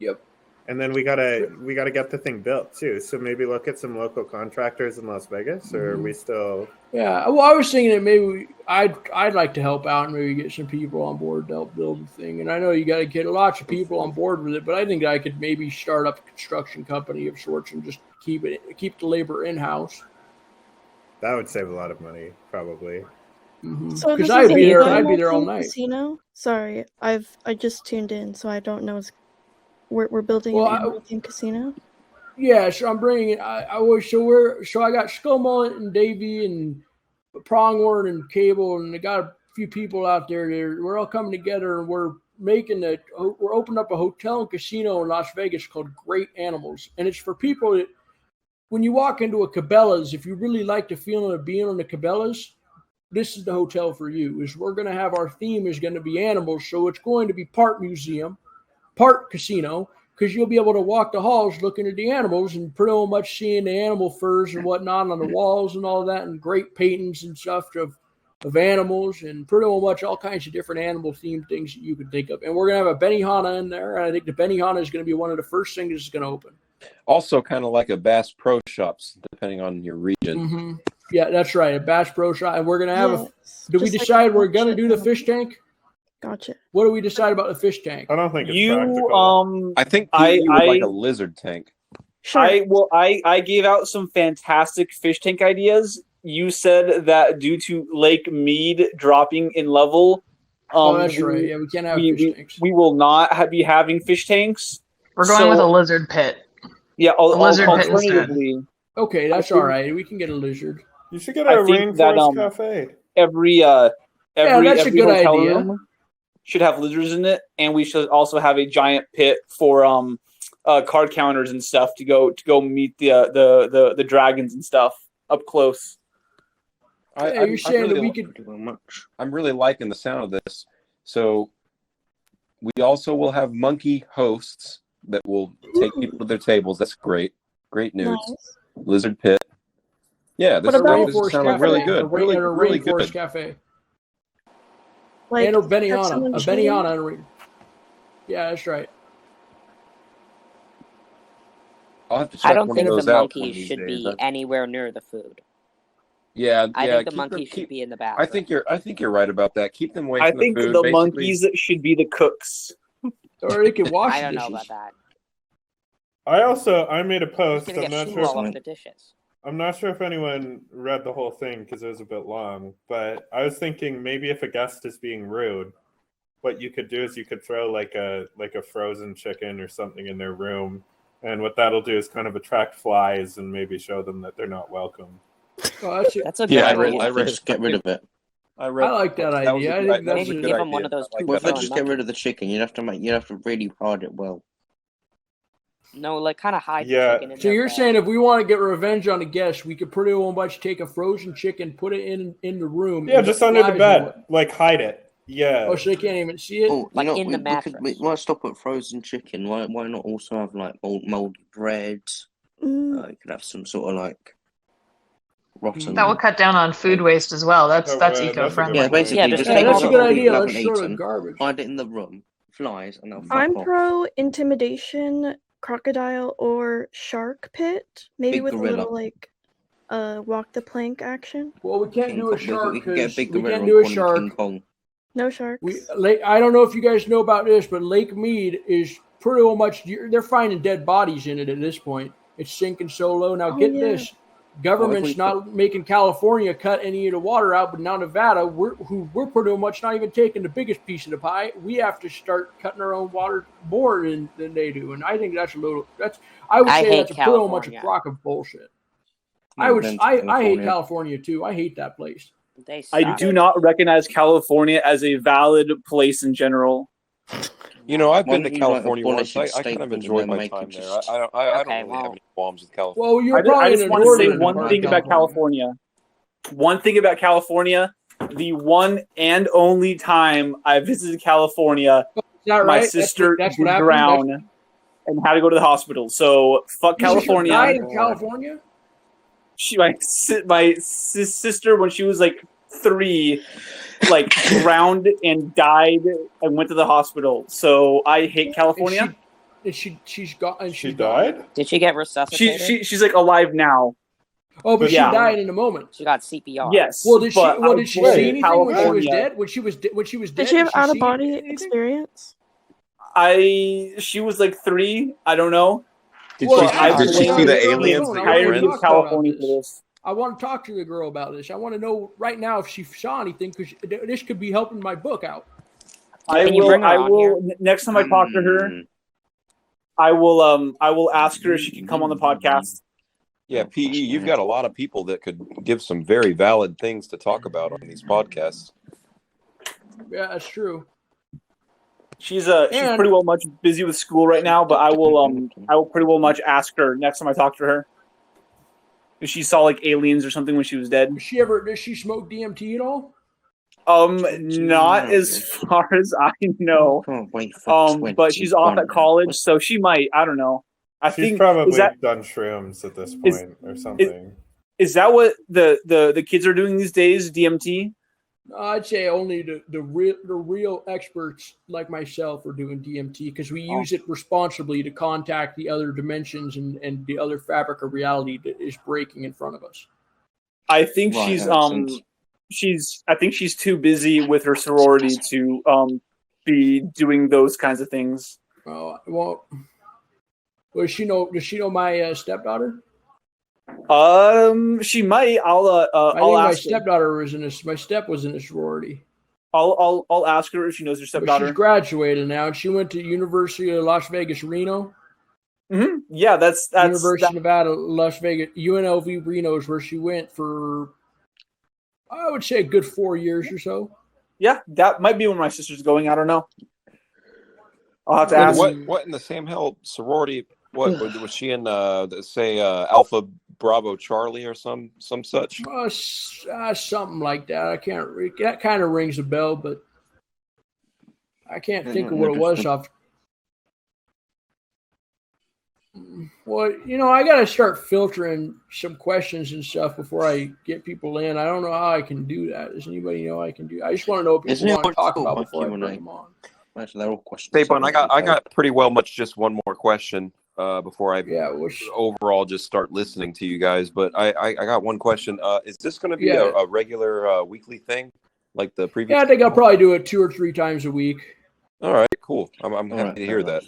Yep. And then we gotta get the thing built too. So maybe look at some local contractors in Las Vegas, or are we still? Yeah. Well, I was thinking that maybe I'd like to help out and maybe get some people on board to help build the thing. And I know you got to get lots of people on board with it, but I think I could maybe start up a construction company of sorts and just keep the labor in house. That would save a lot of money, probably. So Because I'd be there all night. Casino? Sorry, I just tuned in, so I don't know. We're building an animal themed casino. Yeah, so I'm bringing it. I got Skull Mullet and Davey and Pronghorn and Cable, and I got a few people out there. We're all coming together, and we're opening up a hotel and casino in Las Vegas called Great Animals, and it's for people that when you walk into a Cabela's, if you really like the feeling of being on the Cabela's, this is the hotel for you. We're going to have our theme is going to be animals, so it's going to be part museum, part casino, because you'll be able to walk the halls looking at the animals and pretty much seeing the animal furs and whatnot on the walls and all that, and great paintings and stuff of animals and pretty much all kinds of different animal themed things that you could think of. And we're going to have a Benihana in there, and I think the Benihana is going to be one of the first things that's going to open. Also, kind of like a Bass Pro Shops, depending on your region. Mm-hmm. Yeah, that's right, a Bass Pro Shop, and we're going to have Did we decide we're going to do the fish tank? Gotcha. What do we decide about the fish tank? I don't think it's practical. I think you would like a lizard tank. Sure. I gave out some fantastic fish tank ideas. You said that due to Lake Mead dropping in level, that's right. Yeah, we can't have fish tanks. We will not be having fish tanks. We're going with a lizard pit. Yeah, lizard pit alternatively. Okay, that's all right. We can get a lizard. You should get a rainforest cafe. Every that's a good hotel idea. room should have lizards in it, and we should also have a giant pit for card counters and stuff to go meet the dragons and stuff up close. You're saying that we could. I'm really liking the sound of this. So we also will have monkey hosts that will take people to their tables. That's great. Great news. Nice. Lizard pit. Yeah, this is sounding really good. Really good. Cafe. Like, and a Benihana. Yeah, that's right. I'll have to check I don't one think of the those out one of monkeys these should days. be anywhere near the food. Yeah, I think the monkeys should be in the bathroom. I think you're right about that. Keep them away I from think the food. the monkeys should be the cooks. Or they can wash I don't dishes. know about that. I made a Who's post. gonna I'm get not shit all sure. over the dishes? I'm not sure if anyone read the whole thing because it was a bit long, but I was thinking maybe if a guest is being rude, what you could do is you could throw like a frozen chicken or something in their room, and what that'll do is kind of attract flies and maybe show them that they're not welcome. Oh, that's a good idea. I read just get rid of it. I like that idea. I think that's Maybe give them one of those Well, if they just get rid of the chicken, you'd have to really hard it well. No, like kind of hide the chicken in So their you're bag. saying if we want to get revenge on a guest, we could pretty much take a frozen chicken, put it in the room. Yeah, and just the under the flies bed, will- like hide it. Yeah. Oh, so they can't even see it. Oh, Like you know, in the mattress. Why stop at frozen chicken? Why not also have like moldy bread? You could have some sort of like rotten. That will cut down on food waste as well. That's eco-friendly. Yeah, basically, Yeah, just that's take a what good people idea. haven't Let's throw eaten, the garbage. hide it in the room, flies, and they'll fuck I'm off. pro intimidation, crocodile, or shark pit. Maybe Big with gorilla. a little like walk the plank action. Well, we can't do a shark We can get a because big we gorilla can't do a and shark. King Kong. No sharks. I don't know if you guys know about this, but Lake Mead is pretty much they're finding dead bodies in it at this point. It's sinking so low. Now get this. Government's not making California cut any of the water out, but now Nevada, we're pretty much not even taking the biggest piece of the pie. We have to start cutting our own water more than they do, and I think I would say hate that's pretty much a California. crock of bullshit. I hate California too. I hate that place. I do not recognize California as a valid place in general. You know, I've been to California once. I kind of enjoyed my time there. I don't really have any qualms with California. Well, you're I just want to say one part thing of about California. One thing about California, the one and only time I visited California, my right? sister That's did what happened? drown and had to go to the hospital. So fuck Your sister California. died in California? My sister, when she was like 3, like drowned and died and went to the hospital. So I hate California. She's got. And she died? Did she get resuscitated? She's like alive now. Oh, but yeah. She died in a moment. She got CPR. Yes. Well, did she see anything California. when she was dead? When she was dead, did she have out of body experience? She was like 3. I don't know. Did she see the aliens that your friends? California for this. I want to talk to the girl about this. I want to know right now if she saw anything, because this could be helping my book out. I will. Next time I talk to her, I will ask her if she can come on the podcast. Yeah, PE, you've got a lot of people that could give some very valid things to talk about on these podcasts. Yeah, that's true. She's pretty well much busy with school right now, but I will pretty well much ask her next time I talk to her. If she saw like aliens or something when she was dead. Does she smoke DMT at all? Not as far as I know. But she's off at college, so she might. I don't know. She's probably done shrooms at this point or something. Is that what the kids are doing these days? DMT? I'd say only the real experts like myself are doing DMT, because we use it responsibly to contact the other dimensions and the other fabric of reality that is breaking in front of us. I think she's too busy with her sorority to be doing those kinds of things. Oh well. Does she know my stepdaughter? She might. I'll ask my stepdaughter was my step was in a sorority. I'll ask her if she knows her stepdaughter. But she's graduated now, and she went to University of Las Vegas, Reno. Mm-hmm. Yeah, that's University of Nevada, Las Vegas, UNLV Reno is where she went for, I would say, a good 4 years or so. Yeah, that might be when my sister's going. I don't know. I'll have to ask. What in the Sam Hill sorority? What was she in? Say Alpha Bravo Charlie or some such? Something like that. I can't. That kind of rings a bell, but I can't think of what it was. Well, I got to start filtering some questions and stuff before I get people in. I don't know how I can do that. Does anybody know I can do? I just want to know what people want to talk about before I bring them on. Actually, they're all questions. Stapon, I got pretty well much just one more question before I overall just start listening to you guys. But I got one question. Is this going to be a regular weekly thing like the previous? Yeah, I think I'll probably do it 2 or 3 times a week. All right, cool. I'm happy to hear that.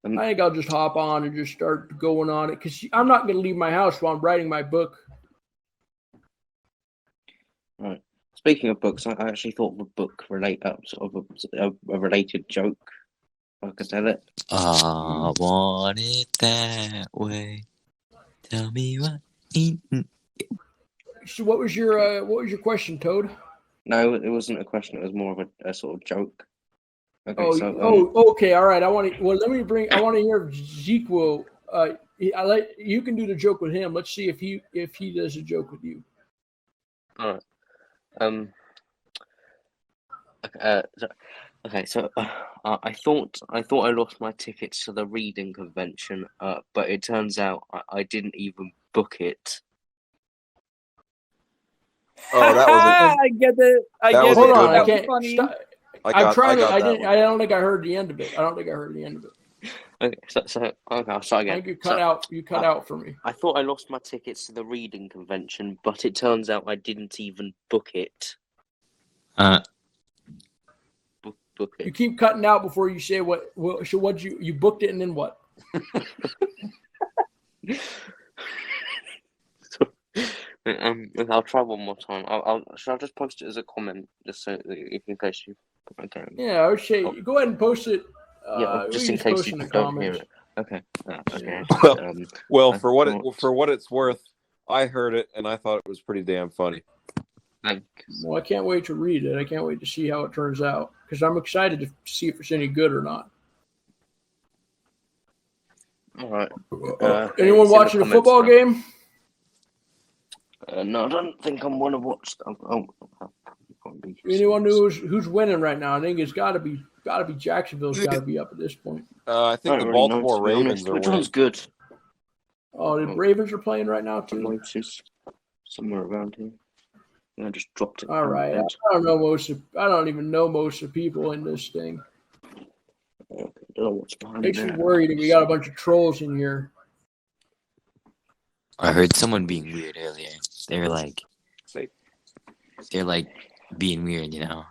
I think I'll just hop on and just start going on it, because I'm not going to leave my house while I'm writing my book. Right. Speaking of books, I actually thought the book sort of a related joke. If I could tell it. I want it that way. Tell me what. So what was your question, Toad? No, it wasn't a question. It was more of a sort of joke. Okay, okay, all right. I want to hear Ezekiel. You can do the joke with him. Let's see if he does a joke with you. All right. So I thought I lost my tickets to the reading convention, but it turns out I didn't even book it. Oh, that was I get it. Hold on, I can't. Funny. I'm trying to. I don't think I heard the end of it. Okay, so I'll start again. I think you cut out. You cut out for me. I thought I lost my tickets to the reading convention, but it turns out I didn't even book it. Book it. You keep cutting out before you say what. So what you booked it and then what? I'll try one more time. Shall I just post it as a comment, just so in case you? Okay. Yeah, I would say go ahead and post it. Just in case you don't hear it. Okay. Okay. Well, for what it's worth, I heard it, and I thought it was pretty damn funny. Well, I can't wait to read it. I can't wait to see how it turns out because I'm excited to see if it's any good or not. All right. Anyone watching a football game? No, I don't think I'm going to watch. Anyone who's winning right now? I think it's got to be Jacksonville's got to be up at this point. I think the Baltimore Ravens are Which winning. one's good? Oh, the Ravens are playing right now too. Somewhere around here. I just dropped it. All right, I don't even know most of the people in this thing. Makes me worried that we got a bunch of trolls in here. I heard someone being weird earlier. They're like being weird, you know.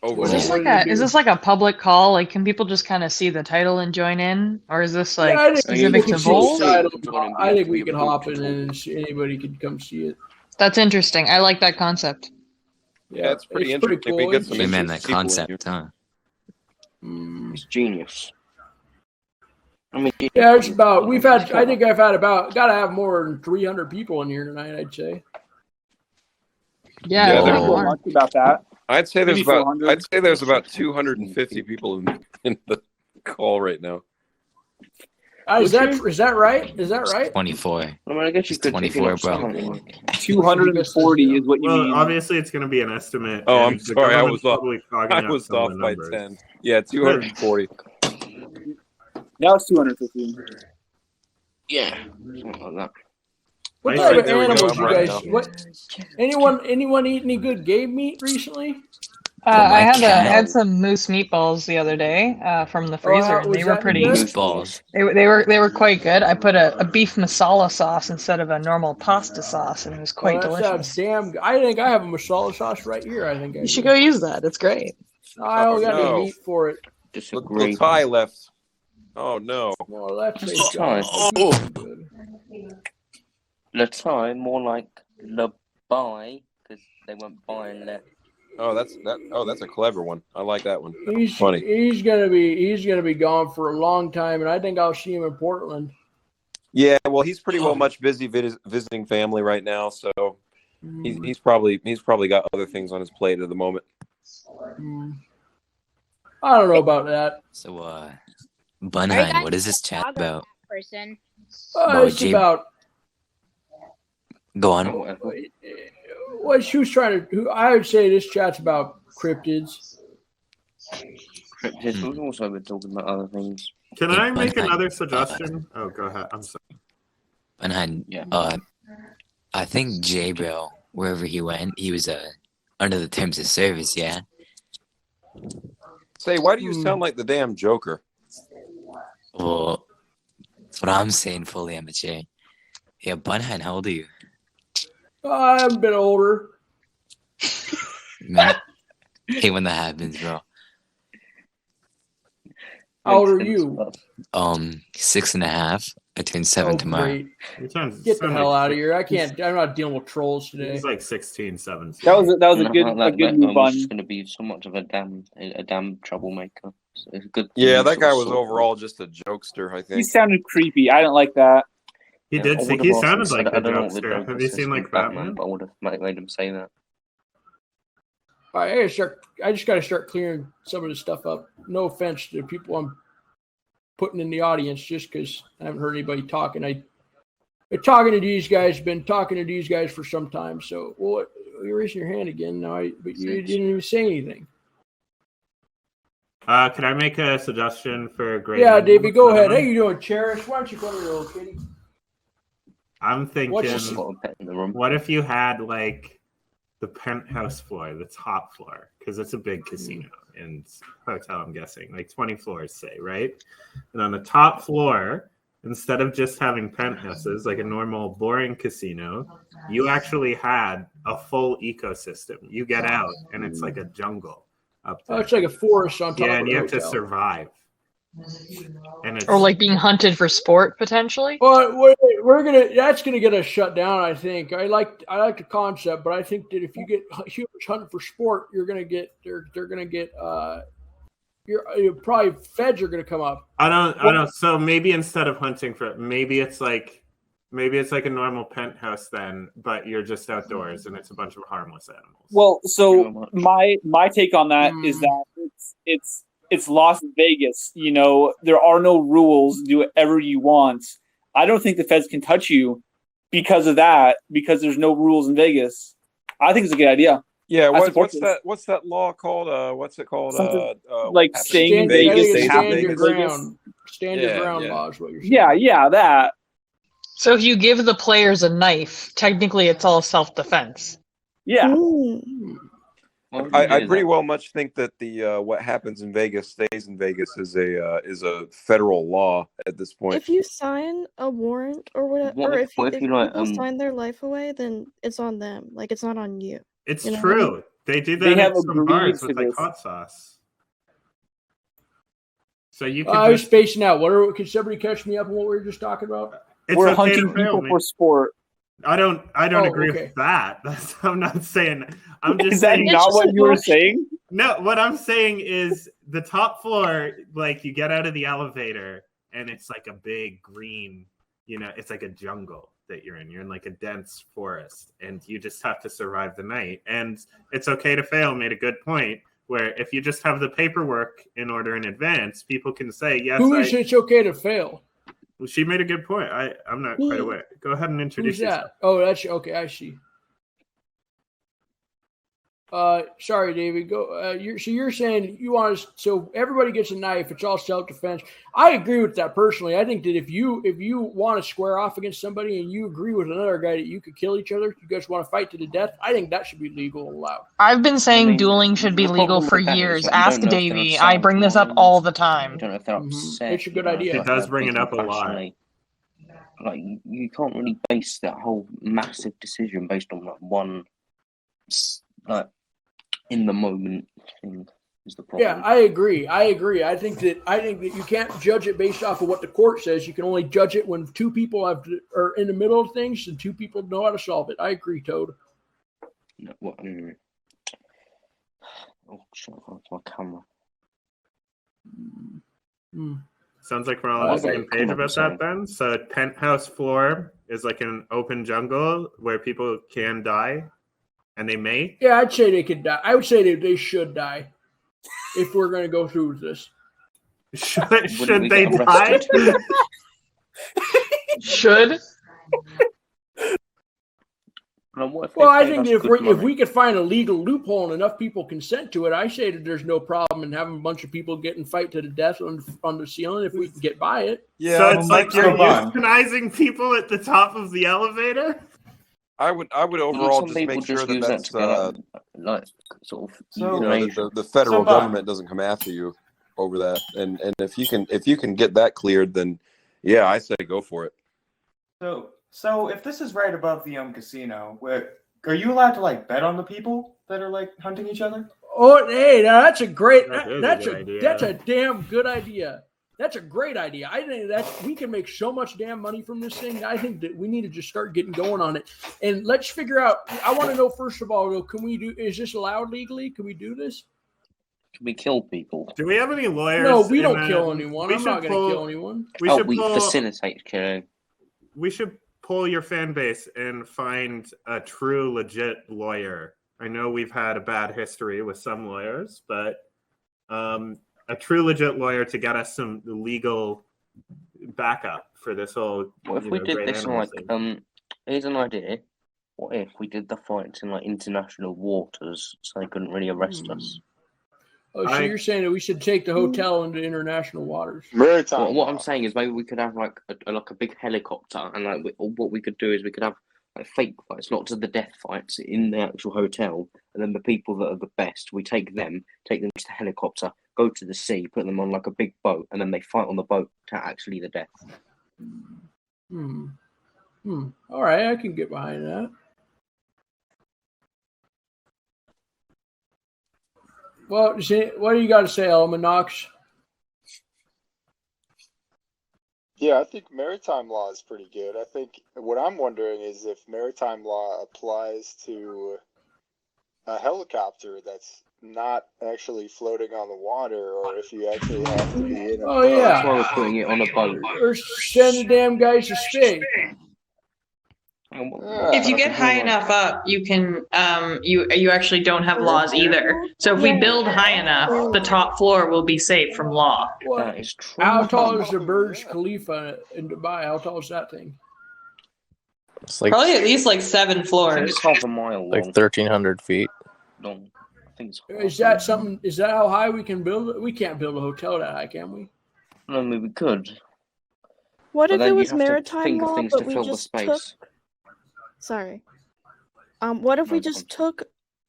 Is this like a public call? Like, can people just kind of see the title and join in, or is this like specific to Voles? I think we can hop in and anybody can come see it. That's interesting. I like that concept. Yeah, it's pretty interesting. Cool. We get some Hey, man, interesting that people in concept, huh? It's genius. I mean, yeah, it's about. I think I've had about. Got to have more than 300 people in here tonight. I'd say. Yeah, about that. I'd say there's Maybe about 400. I'd say there's about 250 people in the call right now. Is that right? Is that right? 24. I mean, I guess you could 24, bro. 240 is what you mean. Obviously, it's going to be an estimate. Oh, and I'm the sorry, I government's was off. probably fogging I up was some of off the by numbers. 10. Yeah, 240. Now it's 250. Yeah, something like that. What All type right, of there we go. animals I'm you right guys? now. What? Anyone eat any good game meat recently? I had some moose meatballs the other day from the freezer, and they were pretty. Meatballs. They were quite good. I put a beef masala sauce instead of a normal pasta sauce, and it was quite That delicious. sounds damn. I think I have a masala sauce right here. I think You should go use that. It's great. I don't got no. any meat for it. The tie left. Oh no. No, that's What's a tie? good. The tie, more like the buy, because they weren't buying that. Oh, that's a clever one. I like that one. He's Funny. He's gonna be gone for a long time, and I think I'll see him in Portland. Yeah, well, he's pretty well much busy visiting family right now, so he's probably got other things on his plate at the moment. I don't know about that. So, Bunheim, what is this chat about? Person. It's about. Go on. Who's trying to? I would say this chat's about cryptids. Cryptids. We've also been talking about other things. Can I make another suggestion? Oh, go ahead. I'm sorry. Bunheim, I think J-Bro, wherever he went, he was under the terms of service, yeah? Say, why do you sound like the damn Joker? Well, that's what I'm saying, fully amateur. Yeah, Bunheim, how old are you? I'm a bit older. Man, I hate when that happens, bro. How old are you? 6.5. I turned 7 tomorrow. Great. Get the hell out of here! I'm not dealing with trolls today. He's like 16, 17. That was a good move, I'm just going to be so much of a damn troublemaker. So it's good. Yeah, that guy was overall just a jokester, I think. He sounded creepy. I didn't like that. He did. He sounded like a jokester. Have you seen like Batman? But I would have made him say that. All right, I just got to start clearing some of this stuff up. No offense to the people I'm putting in the audience, just because I haven't heard anybody talking. I've been talking to these guys for some time. So, well, you're raising your hand again. But you didn't even say anything. Can I make a suggestion for a great? Yeah, David, go ahead. How you doing, Cherish? Why don't you come here, little kitty? I'm thinking, what what if you had like the penthouse floor, the top floor, because it's a big casino and hotel, I'm guessing, like 20 floors, say, right? And on the top floor, instead of just having penthouses like a normal boring casino, you actually had a full ecosystem. You get out and it's like a jungle up there. Oh, it's like a forest on top of and the you have to hotel. survive. And it's, Or like being hunted for sport potentially. Well, that's gonna get us shut down. I think. I like the concept, but I think that if you get humans hunting for sport, you're gonna get they're gonna get you're probably feds are gonna come up. I don't. So maybe instead of hunting for, maybe Maybe it's like a normal penthouse then, but you're just outdoors and it's a bunch of harmless animals. Well, so my take on that is that it's Las Vegas. You know, there are no rules. Do whatever you want. I don't think the feds can touch you because of that. Because there's no rules in Vegas. I think it's a good idea. Yeah, what's that law called? What's it called? Like staying in Vegas and stand your ground. Stand your ground law is what you're saying. Yeah, that. So if you give the players a knife, technically it's all self-defense. Yeah. I pretty well much think that the what happens in Vegas stays in Vegas is a federal law at this point. If you sign a warrant or whatever, or if people sign their life away, then it's on them. Like it's not on you. It's you know true. what I mean? They do that in some bars with like hot sauce. So you can. I was spacing out. Could somebody catch me up on what we were just talking about? We're hunting people for sport. I don't agree with that. I'm not saying. I'm just Is that saying. not what you were saying? No, what I'm saying is the top floor. Like you get out of the elevator, and it's like a big green. You know, it's like a jungle that you're in. You're in like a dense forest, and you just have to survive the night. And it's okay to fail. Made a good point. Where if you just have the paperwork in order in advance, people can say yes. Who is it's okay to fail? Well, she made a good point. I'm not quite aware. Go ahead and introduce Who's that? yourself. Oh, that's okay. I see. Sorry, David. Go. You're saying you want us so everybody gets a knife. It's all self-defense. I agree with that personally. I think that if you want to square off against somebody and you agree with another guy that you could kill each other, you guys want to fight to the death. I think that should be legal and allowed. I've been saying dueling should be legal for years. Ask Davey. I bring this up all the time. I don't know if they're upset. It's a good idea. It does bring it up a lot. Like you can't really base that whole massive decision based on that one, like in the moment thing is the problem. Yeah, I agree. I think that you can't judge it based off of what the court says. You can only judge it when two people are in the middle of things and two people know how to solve it. I agree, Toad. No, what? Oh, shut up! My camera. Sounds like we're all on the same page about that then. So penthouse floor is like an open jungle where people can die, and they may. Yeah, I'd say they could die. I would say they should die if we're going to go through with this. Should they die? Should? Well, I think if we could find a legal loophole and enough people consent to it, I say that there's no problem in having a bunch of people getting fight to the death on the ceiling if we can get by it. Yeah, so it's like you're euthanizing people at the top of the elevator. I would overall just make sure that's like sort of the federal government doesn't come after you over that, and if you can get that cleared, then yeah, I say go for it. So if this is right above the casino, are you allowed to like bet on the people that are like hunting each other? Oh, hey, now that's a great. That's a that's a damn good idea. That's a great idea. I think we can make so much damn money from this thing. I think that we need to just start getting going on it. And let's figure out. I want to know first of all, is this allowed legally? Can we do this? Can we kill people? Do we have any lawyers? No, we don't kill anyone. I'm not going to kill anyone. We facilitate killing. We should pull your fan base and find a true, legit lawyer. I know we've had a bad history with some lawyers, but a true, legit lawyer to get us some legal backup for this whole. What if we did this like here's an idea. What if we did the fights in like international waters so they couldn't really arrest us? Oh, so you're saying that we should take the hotel into international waters? Maritime. What I'm saying is maybe we could have like a big helicopter, and like what we could do is we could have like fake fights, not to the death fights in the actual hotel, and then the people that are the best, we take them to the helicopter, go to the sea, put them on like a big boat, and then they fight on the boat to actually the death. All right, I can get behind that. Well, what do you got to say, Elman Knox? Yeah, I think maritime law is pretty good. I think what I'm wondering is if maritime law applies to a helicopter that's not actually floating on the water, or if you actually have to be in a boat. Yeah. That's why we're putting it on a boat. Or send the damn guys to space. If you get high enough up, you can you actually don't have laws either. So if we build high enough, the top floor will be safe from law. That is true. How tall is the Burj Khalifa in Dubai? How tall is that thing? It's like Probably at least like 7 floors. I think it's half a mile long. like 1,300 feet. Long. I think it's Is that something? Is that how high we can build it? We can't build a hotel that high, can we? No, I mean, we could. What But if then it you'd was have to maritime think of law, things but to we fill the just space. took? Sorry. What if we just took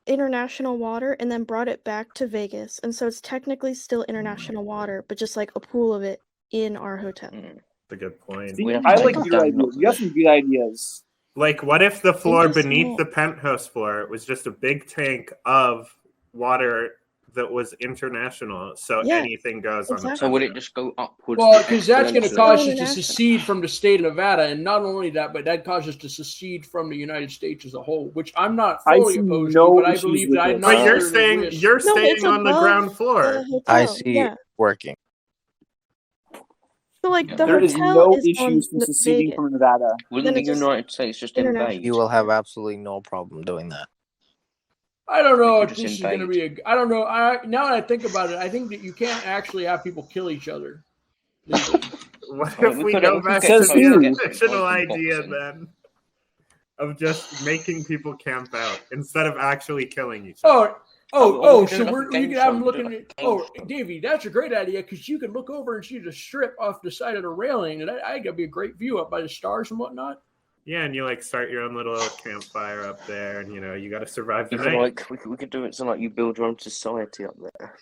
international water and then brought it back to Vegas, and so it's technically still international water, but just like a pool of it in our hotel? That's a good point. See, I like your ideas. You have some good ideas. Like, what if the floor just beneath small. the penthouse floor was just a big tank of water that was international, so Yeah, anything goes on the exactly. So would it just go upwards? Well, because that's going to exponentially? cause us to international. secede from the state of Nevada, and not only that, but that causes us to secede from the United States as a whole, which I'm not I fully see opposed no to, but I issues believe with that I'm this. not But you're under the staying risk. you're No, staying it's on the above ground floor. the hotel. I see Yeah. it working. So like the There is hotel no is on issues from seceding Vegas. from Nevada. Wouldn't Then the it just United States just international. invade? You will have absolutely no problem doing that. I don't know could if just this is going to invade. be I don't know. Now that I think about it, I think that you can't actually have people kill each other legally. What Well, if we we could- go we could back get to Says the who? original Open idea boxing. then of just making people camp out instead of actually killing each other? Oh, we could do so like a you game can have show. them We could do looking like at. a game Oh, show. Davey, that's a great idea because you can look over and see the strip off the side of the railing, and I think that'd be a great view up by the stars and whatnot. Yeah, and you like start your own little campfire up there, and you got to survive the You could night. we could do it so like you build your own society up there.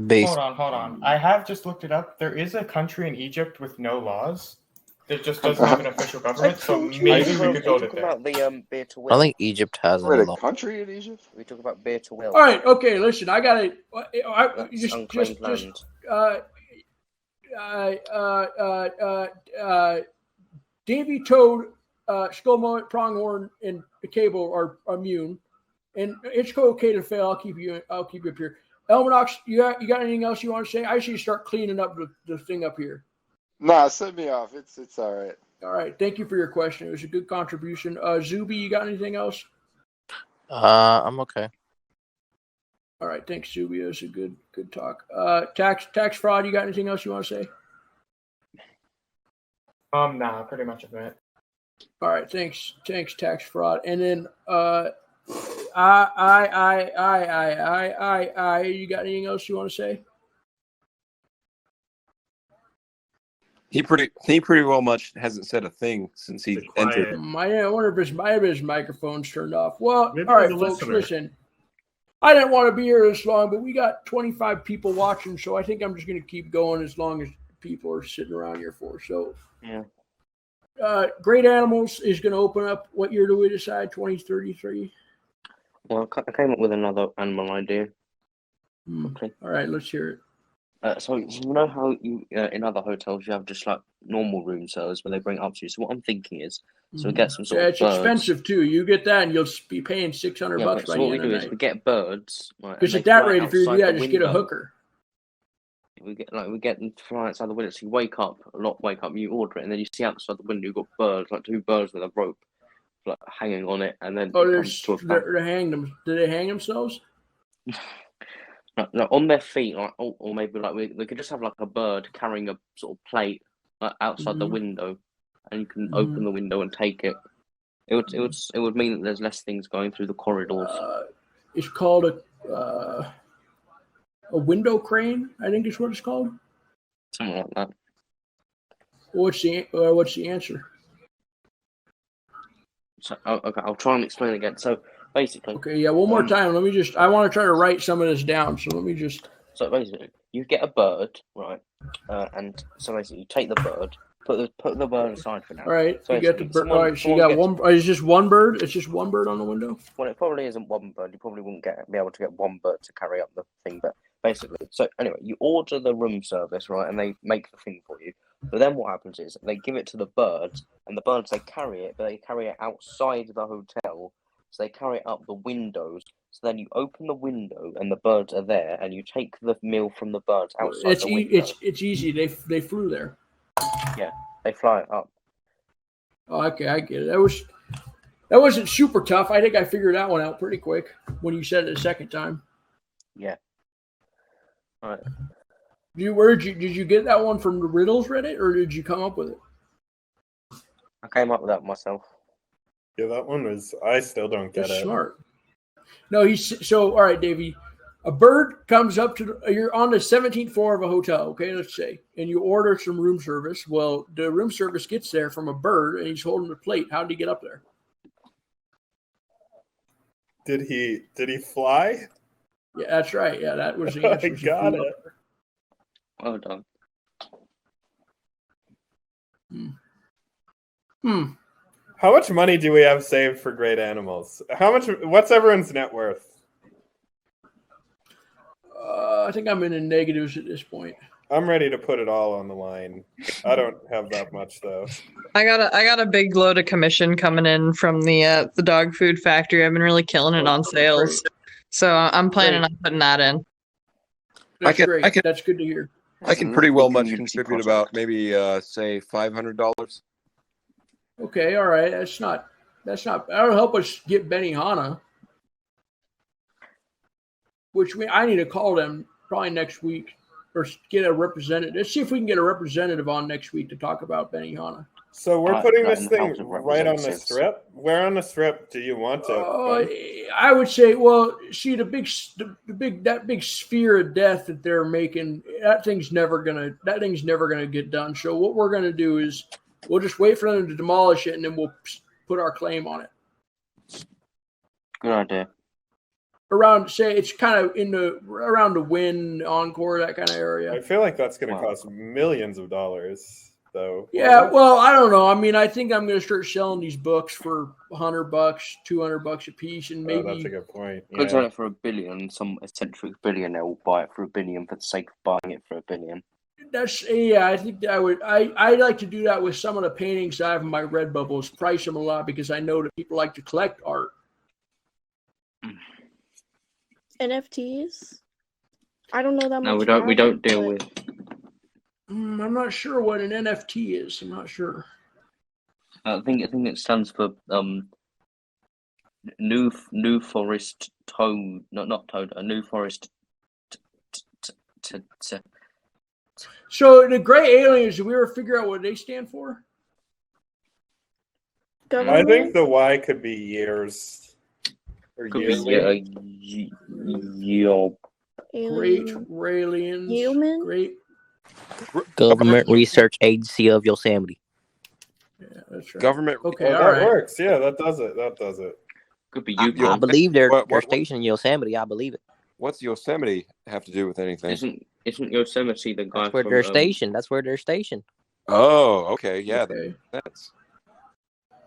Based Hold on. I have just looked it up. There is a country in Egypt with no laws. That just doesn't have an official government, so maybe we could go to there. About the beer to I will. don't think Egypt has Wait, any a law. country in Egypt? We talk about beer to will. All right, okay, listen, I got it. That's unclaimed land. Davy, Toad, Skull Mullet, Pronghorn, and the Cable are immune, and it's okay to fail. I'll keep you up here. Elmanox, you got anything else you want to say? I should start cleaning up the thing up here. Nah, send me off. It's all right. All right, thank you for your question. It was a good contribution. Zuby, you got anything else? I'm okay. All right, thanks, Zuby. It was a good talk. Tax fraud, you got anything else you want to say? Nah, pretty much of it. All right, thanks, tax fraud. And then you got anything else you want to say? He pretty well much hasn't said a thing since he entered. I wonder if his microphone's turned off. Well, Maybe all right, he's a folks, listener. listen. I didn't want to be here this long, but we got 25 people watching, so I think I'm just going to keep going as long as people are sitting around here for. So, yeah. Great Animals is going to open up. What year do we decide? 2033? Well, I came up with another animal idea. Okay. All right, let's hear it. So you know how you in other hotels you have just like normal room service where they bring it up to you. So what I'm thinking is, so we get some sort Yeah, of it's birds. expensive too. You get that, and you'll be paying $600 Yeah, by but so the what we end of do the is night. we get birds. Right, Because and at they that fly rate, if you do outside that, the just get a window. hooker. We get them to fly outside the window. So you wake up, you order it, and then you see outside the window you've got birds, like 2 birds with a rope, like hanging on it, and then it comes to a They're hang them. Do they hang themselves? No, on their feet, like, or maybe like we could just have like a bird carrying a sort of plate like outside the Mhm. window, and you can open the window and take it. It would mean that there's less things going through the corridors. It's called a window crane, I think is what it's called. Something like that. What's the answer? So okay, I'll try and explain again. So basically, Okay, yeah, one more time. I want to try to write some of this down. So let me just. So basically, you get a bird, right? And so basically, you take the bird, put the bird aside for now. All right, So you get the basically, bird. All right, so you got one. It's just one bird. It's just one bird on the window. Well, it probably isn't one bird. You probably wouldn't be able to get one bird to carry up the thing. But basically, so anyway, you order the room service, right? And they make the thing for you. But then what happens is they give it to the birds, and the birds they carry it, but they carry it outside the hotel. So they carry it up the windows. So then you open the window, and the birds are there, and you take the meal from the birds outside the window. It's easy. They flew there. Yeah, they fly it up. Oh, okay, I get it. That wasn't super tough. I think I figured that one out pretty quick when you said it the second time. Yeah. All right. Did you get that one from the Riddles Reddit, or did you come up with it? I came up with that myself. Yeah, that one was. I still don't get That's it. smart. No, all right, Davey. A bird comes up you're on the 17th floor of a hotel, okay, let's say, and you order some room service. Well, the room service gets there from a bird, and he's holding the plate. How did he get up there? Did he fly? Yeah, that's right. Yeah, that was the answer. I got it. Well done. How much money do we have saved for great animals? What's everyone's net worth? I think I'm in the negatives at this point. I'm ready to put it all on the line. I don't have that much though. I got a big load of commission coming in from the dog food factory. I've been really killing it on sales, so I'm planning on putting that in. That's great. That's good to hear. I can pretty well much contribute about maybe say $500. Okay, all right. That's not. That'll help us get Benihana. Which I need to call them probably next week, or get a representative. Let's see if we can get a representative on next week to talk about Benihana. So we're putting this thing right on the strip. Where on the strip do you want it? I would say, well, see that big sphere of death that they're making. That thing's never gonna get done. So what we're gonna do is we'll just wait for them to demolish it, and then we'll put our claim on it. Good idea. Around, say, it's kind of around the Wynn, Encore, that kind of area. I feel like that's going to cost millions of dollars, though. Yeah, well, I don't know. I mean, I think I'm going to start selling these books for $100, $200 a piece, and maybe. That's a good point. Could sell it for $1 billion. Some eccentric billionaire will buy it for $1 billion for the sake of buying it for $1 billion. I think that I would. I like to do that with some of the paintings I have in my Redbubble. Is price them a lot because I know that people like to collect art. NFTs? I don't know that much. No, we don't deal with. I'm not sure what an NFT is. I'm not sure. I think it stands for New Forest Toad. Not Toad. A New Forest. So the gray aliens. Did we ever figure out what they stand for? I think the Y could be years. Could be Great aliens. Human? Great. Government Research Agency of Yosemite. Yeah, that's right. Government. Okay, that right. works. Yeah, that does it. Could be I believe they're stationed in Yosemite. I believe it. What's Yosemite have to do with anything? Isn't Yosemite the guy? That's where they're stationed. That's where they're stationed. Oh, okay, yeah, Okay. that's.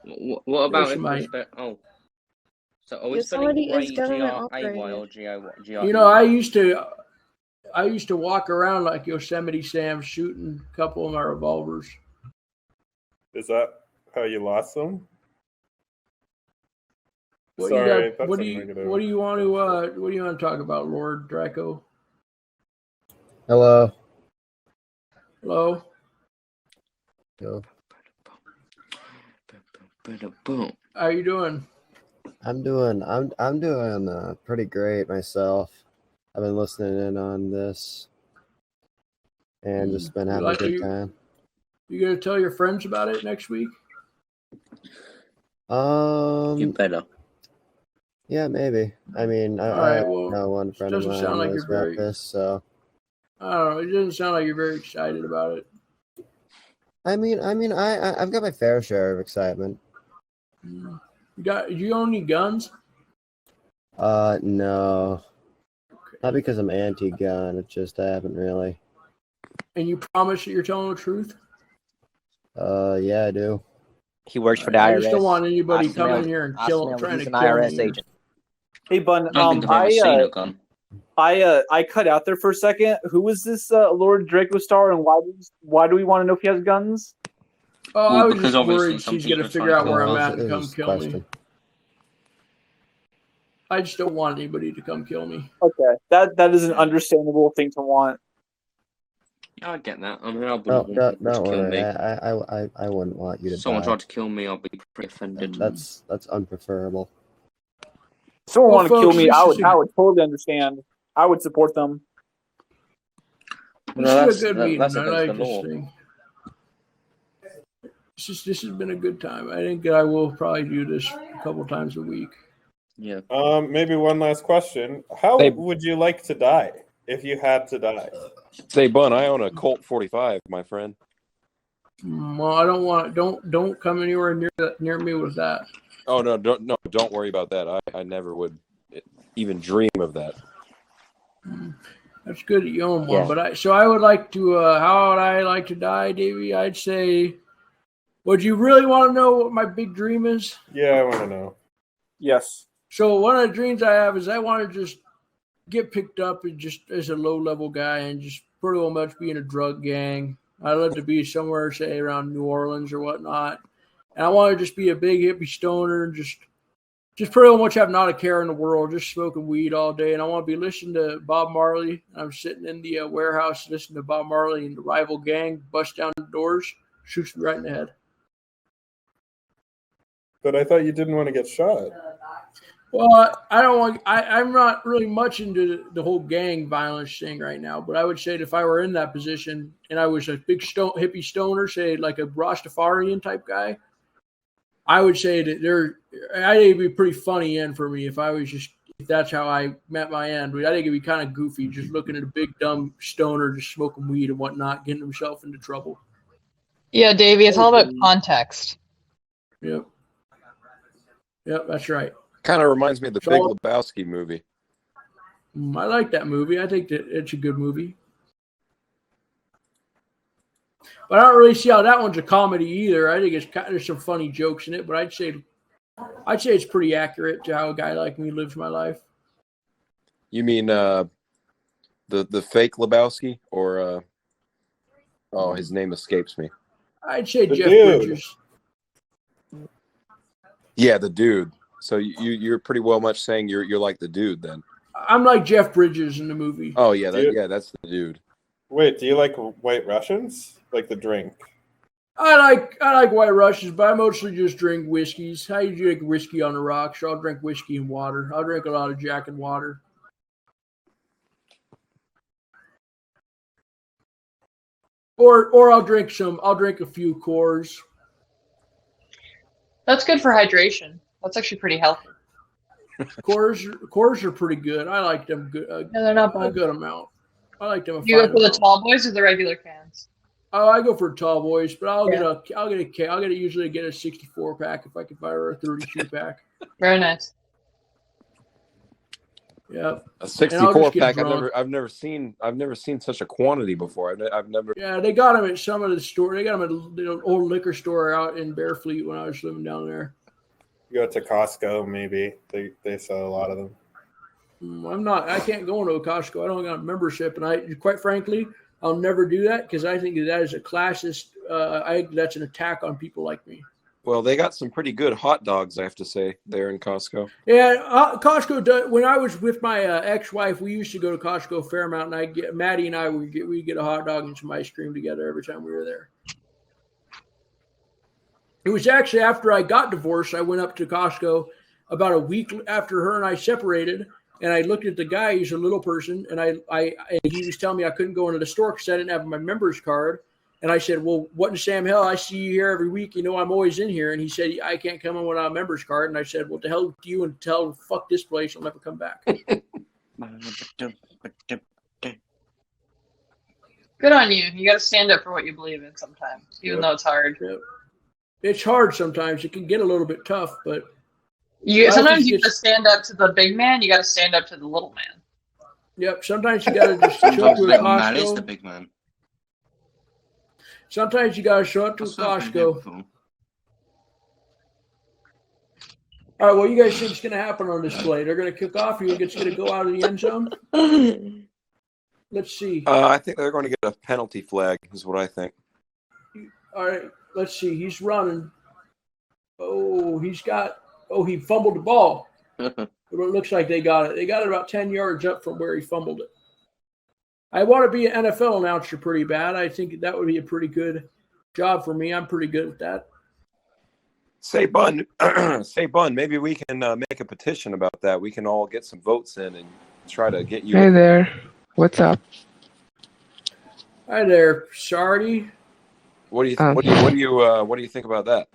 What about Yosemite. So are we spelling Yosemite is Gray government G-R-A-Y or G-R-E-Y? You know, I used to walk around like Yosemite Sam, shooting a couple of my revolvers. Is that how you lost them? What Sorry, do you want to talk about, Lord Draco? Hello. Hello. Yo. How you doing? I'm doing pretty great myself. I've been listening in on this and just been having a good time. You gonna tell your friends about it next week? You better. Yeah, maybe. I mean, I know one friend of mine knows about this, so. I don't know. It doesn't sound like you're very excited about it. I've got my fair share of excitement. Do you own any guns? No. Okay. Not because I'm anti-gun. It's just I haven't really. And you promise that you're telling the truth? Yeah, I do. He works for the IRS. I just don't want anybody coming in here and trying to kill IRS me. agent. Hey, Bun. I cut out there for a second. Who was this Lord Draco Star, and why do we want to know if he has guns? Oh, I was just worried she's going to figure out where I'm at and come kill me. I just don't want anybody to come kill me. Okay, that is an understandable thing to want. Yeah, I get that. I mean, I wouldn't Oh, want people to don't kill worry. me. I wouldn't want you to If someone die. tried to kill me, I'd be pretty offended. That's unpreferable. If someone Well, wanted to kill folks, me, this I is would totally understand. I would support them. this is a good meeting. I like this thing. This has been a good time. I think I will probably do this a couple times a week. Yeah. Maybe one last question. How Hey. would you like to die if you had to die? Say, Bun, I own a Colt 45, my friend. Well, I don't want. Don't come anywhere near me with that. Oh no, don't worry about that. I never would even dream of that. That's good that you own one. Yeah. But I would like to. How would I like to die, Davey? I'd say. Would you really want to know what my big dream is? Yeah, I want to know. Yes. So one of the dreams I have is I want to just get picked up and just as a low-level guy and just pretty much be in a drug gang. I'd love to be somewhere, say, around New Orleans or whatnot. And I want to just be a big hippie stoner and just pretty much have not a care in the world, just smoking weed all day. And I want to be listening to Bob Marley. I'm sitting in the warehouse listening to Bob Marley and the rival gang bust down the doors, shoots me right in the head. But I thought you didn't want to get shot. Well, I don't want. I'm not really much into the whole gang violence thing right now. But I would say that if I were in that position and I was a big hippie stoner, say like a Rastafarian type guy, I would say that I think it'd be a pretty funny end for me if that's how I met my end. I think it'd be kind of goofy just looking at a big dumb stoner just smoking weed and whatnot, getting himself into trouble. Yeah, Davey, it's all about context. Yep. Yep, that's right. Kind of reminds me of the Big Lebowski movie. I like that movie. I think that it's a good movie. But I don't really see how that one's a comedy either. I think there's some funny jokes in it, but I'd say it's pretty accurate to how a guy like me lives my life. You mean the fake Lebowski or his name escapes me. I'd say The Jeff dude. Bridges. Yeah, the dude. So you're pretty well much saying you're like the dude then. I'm like Jeff Bridges in the movie. Oh yeah, that's the dude. Wait, do you like White Russians? Like the drink? I like White Russians, but I mostly just drink whiskeys. How you drink whiskey on the rocks? I'll drink whiskey and water. I'll drink a lot of Jack and water. Or I'll drink a few Coors. That's good for hydration. That's actually pretty healthy. Coors are pretty good. I like them good. No, they're not A bad. good amount. I like them. Do you go for the tall boys or the regular cans? Oh, I go for tall boys, but I'll usually get a 64 pack if I can buy her a 32 pack. Very nice. Yeah, A 64 pack. I've never seen such a quantity before. I've never. Yeah, they got them at some of the store. They got them at the old liquor store out in Bearfleet when I was living down there. You go to Costco, maybe they sell a lot of them. I can't go into a Costco. I don't got a membership, and quite frankly, I'll never do that because I think that is a classist. I think that's an attack on people like me. Well, they got some pretty good hot dogs, I have to say, there in Costco. Yeah, Costco does. When I was with my ex-wife, we used to go to Costco a fair amount, and Maddie and I would get a hot dog and some ice cream together every time we were there. It was actually after I got divorced, I went up to Costco about a week after her and I separated, and I looked at the guy. He's a little person, and he was telling me I couldn't go into the store because I didn't have my member's card. And I said, well, what in Sam hell? I see you here every week. You know I'm always in here. And he said, I can't come in without a member's card. And I said, well, to hell with you and fuck this place. I'll never come back. Good on you. You got to stand up for what you believe in sometimes, even though it's hard. Yep. It's hard sometimes. It can get a little bit tough, but sometimes you got to stand up to the big man. You got to stand up to the little man. Yep. Sometimes you got to just show up to a little man is Costco. the big man. Sometimes you got to show up to a Costco. All right, well, you guys think it's going to happen on this play? They're going to kick off. You think it's going to go out of the end zone? Let's see. I think they're going to get a penalty flag, is what I think. All right, let's see. He's running. He fumbled the ball. It looks like they got it. They got it about 10 yards up from where he fumbled it. I want to be an NFL announcer pretty bad. I think that would be a pretty good job for me. I'm pretty good at that. Say Bun, maybe we can make a petition about that. We can all get some votes in and try to get you. Hey there, what's up? Hi there, Sardi. What do you think about that?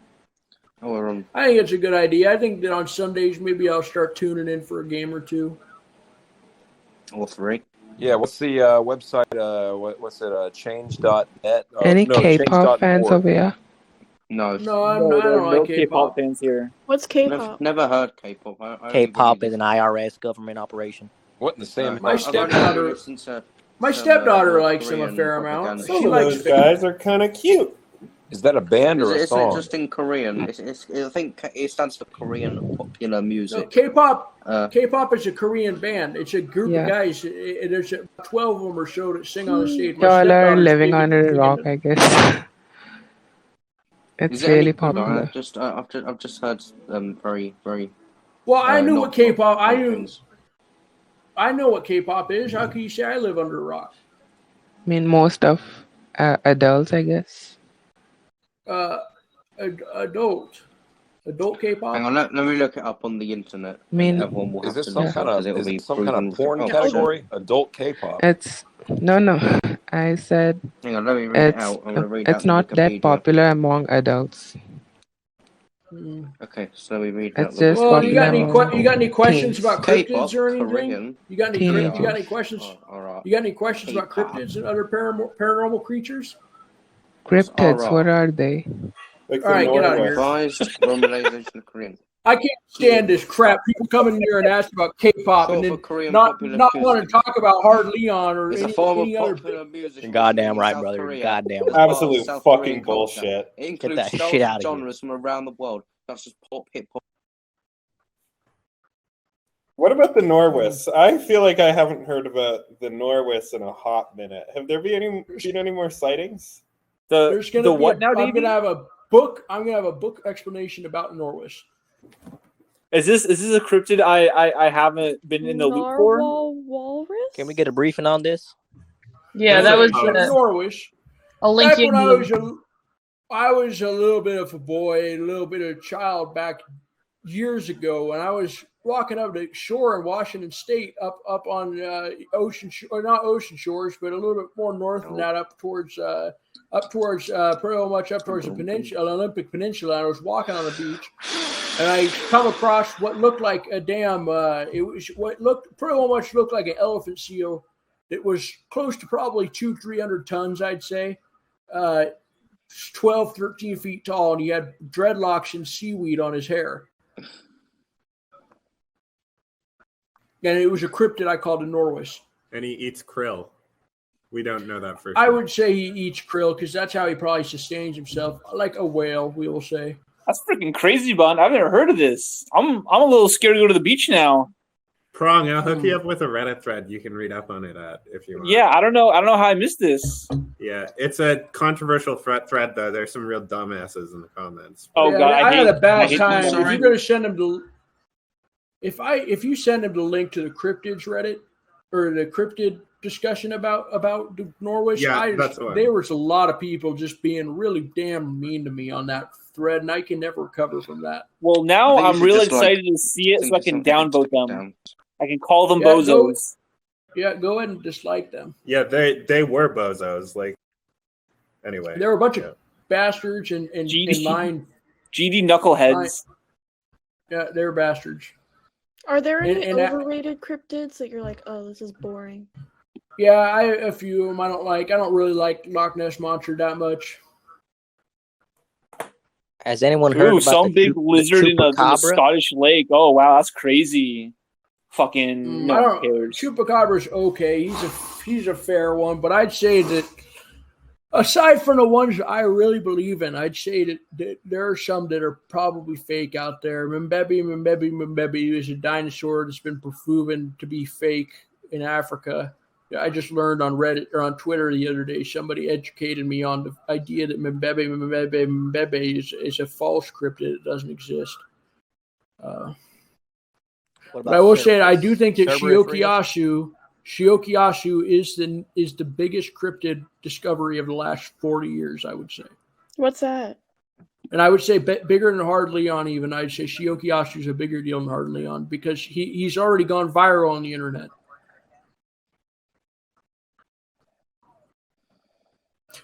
I think it's a good idea. I think that on Sundays maybe I'll start tuning in for a game or two. Or 3. Yeah, what's the website? What's it? Change.net. Any no, K-pop fans change.org. over here? No. I don't like K-pop fans here. What's K-pop? Never heard K-pop. I only K-pop really is an IRS government operation. What in the same? My I've only stepdaughter, listened to my some, stepdaughter likes them a Korean fair amount. propaganda. She Some of likes those guys are kind of cute. Is that a band or a It's song? just in Korean. I think it stands for Korean popular No, music. K-pop. K-pop is a Korean band. It's a group Yeah. of guys. There's 12 of them or so that sing on the stage. My Y'all are stepdaughter's living big under a into rock, it. I guess. Is It's it any really good? popular. I've just heard very Well, I knew not what K-pop. I good knew. things. I know what K-pop is. How can you say I live under a rock? I mean, most of adults, I guess. Adult K-pop. Hang on, let me look it up on the internet. I mean, and everyone will Is have this to some look kind up of because it'll be proven. porn Oh, category? Adult K-pop. it's no. I said hang on, let me read it it's out. I'm gonna read out it's the not that Wikipedia. popular among adults. Okay, so let me read It's out the just Well, you got popular any among questions teens. about K-pop, cryptids or anything? Korean. You got any Teenagers. questions? Alright. You got any questions about K-pop. cryptids and other paranormal creatures? Cryptids, what are they? Like All right, get out of here. Revised romanization of Korean. I can't stand this crap. People come in here and ask about K-pop Short and for then Korean not popular want to music. talk about Hard Leon or It's a any form of other. popular music. You're goddamn originating in right, South brother. You're Korea, goddamn as right. part of Absolute South fucking Korean culture. bullshit. It Get includes that shit out nostalgic of here. genres from around the world, such as pop, hip hop. What about the Norwis? I feel like I haven't heard about the Norwis in a hot minute. Have there been any more sightings? There's going to be what now, I'm Davey? going to have a book. I'm going to have a book explanation about Norwis. Is this a cryptid I haven't been in the loop for? Narwhal walrus? Can we get a briefing on this? Yeah, that was Norwis. I'll link Back you. when I was a little bit of a boy, a little bit of a child back years ago, and I was walking up the shore in Washington State, up on ocean, or not ocean shores, but a little bit more north than that, up towards pretty much up towards the peninsula, Olympic Peninsula. And I was walking on the beach, and I come across what looked like a damn. It was what looked pretty much looked like an elephant seal. It was close to probably 200-300 tons, I'd say. 12, 13 feet tall, and he had dreadlocks and seaweed on his hair. And it was a cryptid I called a Norwis. And he eats krill. We don't know that for sure. I would say he eats krill because that's how he probably sustains himself, like a whale, we will say. That's freaking crazy, Bun. I've never heard of this. I'm a little scared to go to the beach now. Prong, I'll hook you up with a Reddit thread you can read up on it at if you want. Yeah, I don't know how I missed this. Yeah, it's a contriversial thread though. There's some real dumbasses in the comments. Oh Yeah, god, I had a bad time. If Sorry. you're going to send him to, if you send him the link to the cryptids Reddit or the cryptid discussion about the Norwich, Yeah, that's the one. there was a lot of people just being really damn mean to me on that thread, and I can never recover from that. Well, now I think you I'm should really just, like, excited to see it so think I of can something to downvote take them. down. I can call them Yeah, bozos. Go ahead and dislike them. Yeah, they were bozos. Like, anyway, There were a bunch of bastards and lying. GD knuckleheads. Yeah, they're bastards. Are there any And that- overrated cryptids that you're like, oh, this is boring? Yeah, a few of them I don't like. I don't really like Loch Ness Monster that much. Has anyone heard Ooh, about some the big lizard in the chupacabra? Scottish lake. Oh wow, that's crazy. Fucking no I one don't. cares. Chupacabra's okay. He's a fair one, but I'd say that aside from the ones that I really believe in, I'd say that there are some that are probably fake out there. Mbembe is a dinosaur that's been proven to be fake in Africa. I just learned on Reddit or on Twitter the other day. Somebody educated me on the idea that Mbembe is a false cryptid. It doesn't exist. What But I will about say that I Cerberus? do think that Cerberus real? Shiokiyasu Shiokiyasu is the biggest cryptid discovery of the last 40 years, I would say. What's that? And I would say bigger than Hard Leon even. I'd say Shiokiyasu is a bigger deal than Hard Leon because he's already gone viral on the internet.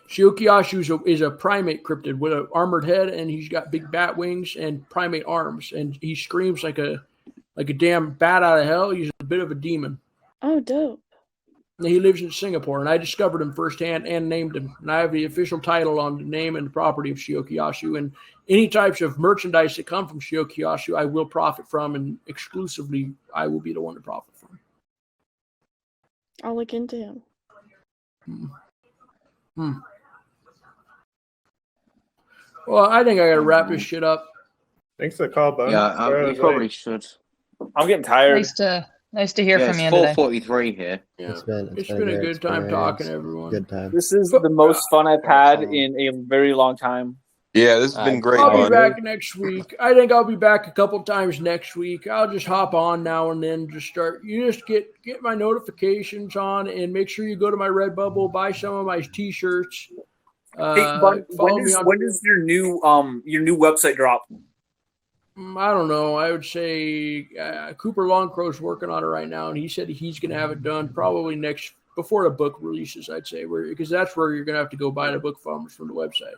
Shiokiyasu is a primate cryptid with an armored head, and he's got big bat wings and primate arms, and he screams like a damn bat out of hell. He's a bit of a demon. Oh, dope. And he lives in Singapore, and I discovered him firsthand and named him. And I have the official title on the name and the property of Shiokiyasu. And any types of merchandise that come from Shiokiyasu, I will profit from, and exclusively I will be the one to profit from. I'll look into him. Well, I think I gotta wrap this shit up. Thanks for the call, Bun. Yeah, you probably should. I'm getting tired. Nice to hear from you today. today. 4:43 here. Yeah. It's been a good time talking to everyone. Good time. This is the most fun I've had in a very long time. Yeah, this has been great. I'll be Bun. back next week. I think I'll be back a couple times next week. I'll just hop on now and then. You just get my notifications on, and make sure you go to my Redbubble, buy some of my t-shirts. Hey, Bun, when does your new website drop? I don't know. I would say Cooper Longcrow's working on it right now, and he said he's going to have it done probably before the book releases. I'd say because that's where you're going to have to go buy the book from the website.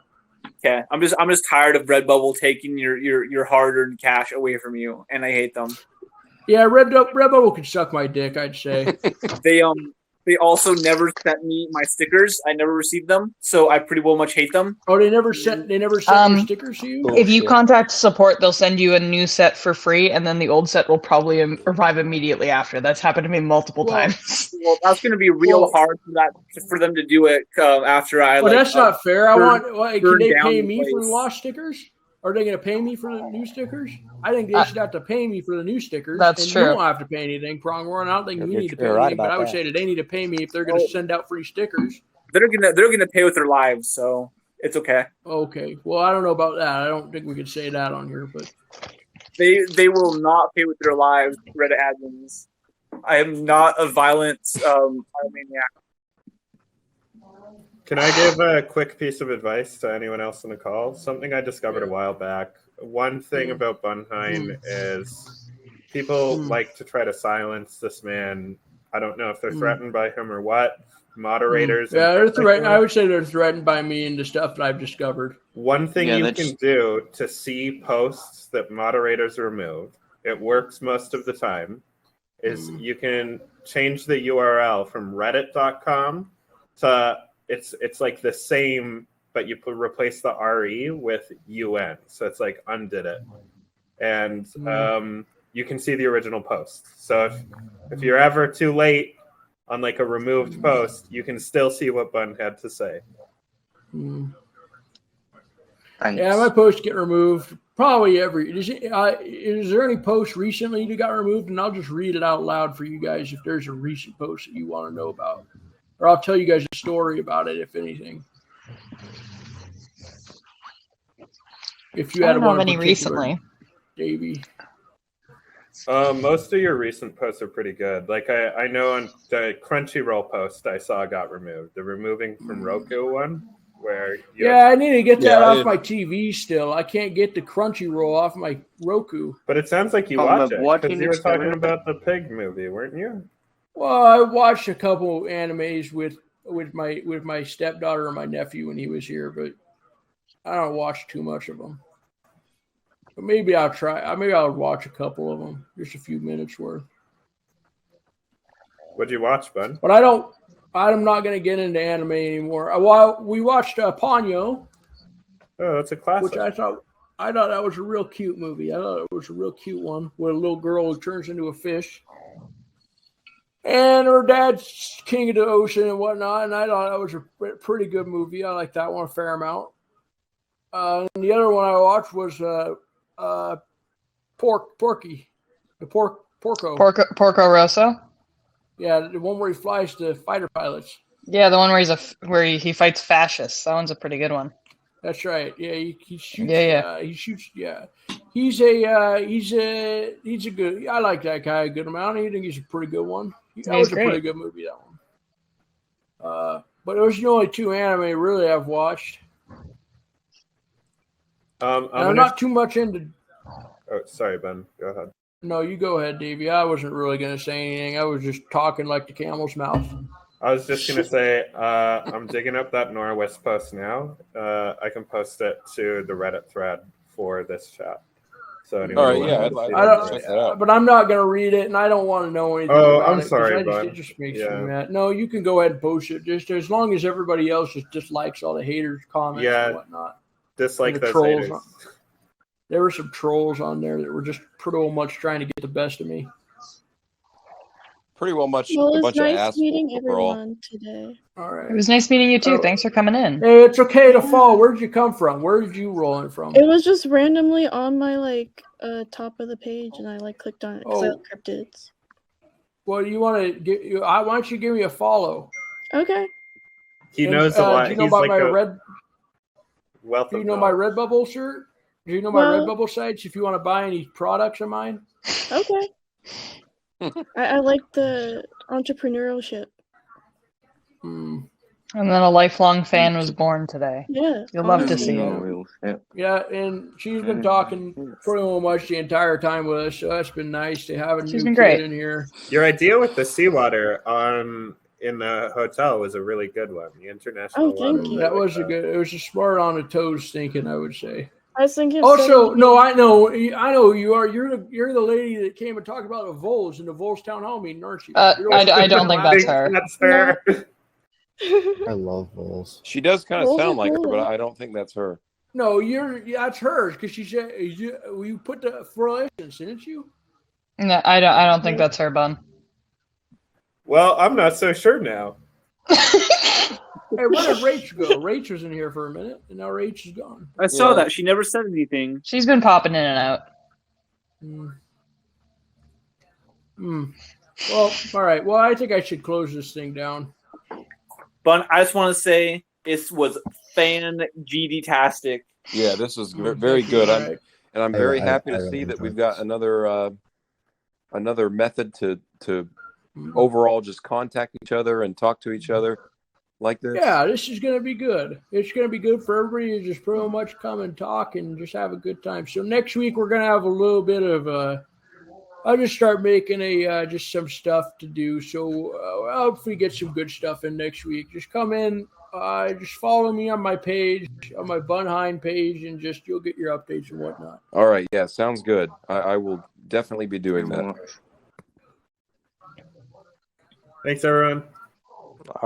Okay, I'm just tired of Redbubble taking your hard-earned cash away from you, and I hate them. Yeah, Redbubble could suck my dick. I'd say They also never sent me my stickers. I never received them, so I pretty well much hate them. Oh, they never sent your stickers to you? If you contact support, they'll send you a new set for free, and then the old set will probably arrive immediately after. That's happened to me multiple times. Well, that's going to be real hard for them to do it after I. Well, that's not fair. Can they pay me place. for the lost stickers? Are they going to pay me for the new stickers? I think they should have to pay me for the new stickers. That's and true. You don't have to pay anything, Pronghorn. I don't think you need to pay right anything, but about I would that. say that they need to pay me if they're going to send out free stickers. They're gonna pay with their lives, so it's okay. Okay. Well, I don't know about that. I don't think we could say that on here, but They will not pay with their lives, Reddit admins. I am not a violent maniac. Can I give a quick piece of advice to anyone else on the call? Something I discovered a while back. One thing about Bunheim is people like to try to silence this man. I don't know if they're threatened by him or what. Moderators. Yeah, they're threatened. I would say they're threatened by me and the stuff that I've discovered. One thing you can do to see posts that moderators remove, it works most of the time, is you can change the URL from reddit.com to it's like the same, but you replace the RE with UN. So it's like undid it. And you can see the original post. So if you're ever too late on like a removed post, you can still see what Bun had to say. Yeah, my posts get removed probably is there any post recently that got removed? And I'll just read it out loud for you guys if there's a recent post that you want to know about. Or I'll tell you guys a story about it, if anything. If you I had don't one have any particular, recently. Davey. Most of your recent posts are pretty good. Like I know on the Crunchyroll post I saw got removed. The removing from Roku one, where I need to get that off my TV still. I can't get the Crunchyroll off my Roku. But it sounds like you watch it because you were talking about the pig movie, weren't you? Well, I watched a couple animes with my stepdaughter and my nephew when he was here, but I don't watch too much of them. But maybe I'll try. Maybe I'll watch a couple of them, just a few minutes worth. What'd you watch, Bud? But I'm not going to get into anime anymore. We watched Ponyo. Oh, that's a classic. Which I thought that was a real cute movie. I thought it was a real cute one with a little girl who turns into a fish. And her dad's king of the ocean and whatnot. And I thought that was a pretty good movie. I like that one a fair amount. And the other one I watched was Porky. The Porco. Porco Rosso? Yeah, the one where he flies the fighter pilots. Yeah, the one where he fights fascists. That one's a pretty good one. That's right. Yeah, he shoots. Yeah. He shoots. Yeah, he's a good. I like that guy a good amount. I think he's a pretty good one. That was a pretty good movie, that one. But those are the only two anime really I've watched. I'm not too much into. Oh, sorry, Ben. Go ahead. No, you go ahead, Davey. I wasn't really going to say anything. I was just talking like the camel's mouth. I was just going to say, I'm digging up that Norwest post now. I can post it to the Reddit thread for this chat. So anyone all right, yeah, I'd like to check that out. But I'm not going to read it, and I don't want to know anything about I'm it. sorry, It just makes me mad. No, you can go ahead and post it. Just as long as everybody else just dislikes all the haters' comments and whatnot. Dislike those trolls. haters. There were some trolls on there that were just pretty much trying to get the best of me. Pretty well much Well, a it was bunch nice of meeting overall. everyone today. All right. It was nice meeting you too. Thanks for coming in. Hey, it's okay to fall. Where'd you come from? Where did you roll in from? It was just randomly on my top of the page, and I clicked on it because I like cryptids. Well, you want to get you? Why don't you give me a follow? Okay. He knows a lot. Do you know He's about like my a red? wealth Do you of know my knowledge. Redbubble shirt? Do you know my Redbubble sites? If you want to buy any products of mine. Okay. I like the entrepreneurship. And then a lifelong fan was born today. Yeah. You'll love to see it. Yeah, and she's been talking pretty much the entire time with us, so that's been nice to have a She's new been kid great. in here. Your idea with the seawater in the hotel was a really good one. The international water. Thank you. That was it was a smart on the toes thinking, I would say. I was thinking. Also, no, I know you are. You're the lady that came and talked about the Voles in the Voles town hall meeting, aren't you? I don't think that's her. That's her. I love Voles. She does kind of Voles sound are like her, cool. but I don't think that's her. No, that's hers because she said you put the for instance, didn't you? No, I don't think that's her, Bun. Well, I'm not so sure now. Hey, where did Rach go? Rach was in here for a minute, and now Rach is gone. I saw that. She never said anything. She's been popping in and out. Well, all right. Well, I think I should close this thing down. But I just want to say it was fan-GD-tastic. Yeah, this was very good. Right. I'm very happy to see that we've got another method to overall just contact each other and talk to each other like this. Yeah, this is going to be good. It's going to be good for everybody to just pretty much come and talk and just have a good time. So next week we're going to have a little bit of I'll just start making just some stuff to do. So hopefully get some good stuff in next week. Just come in, just follow me on my page, on my Bunheim page, and just you'll get your updates and whatnot. All right. Yeah, sounds good. I will definitely be doing that. Thanks, everyone.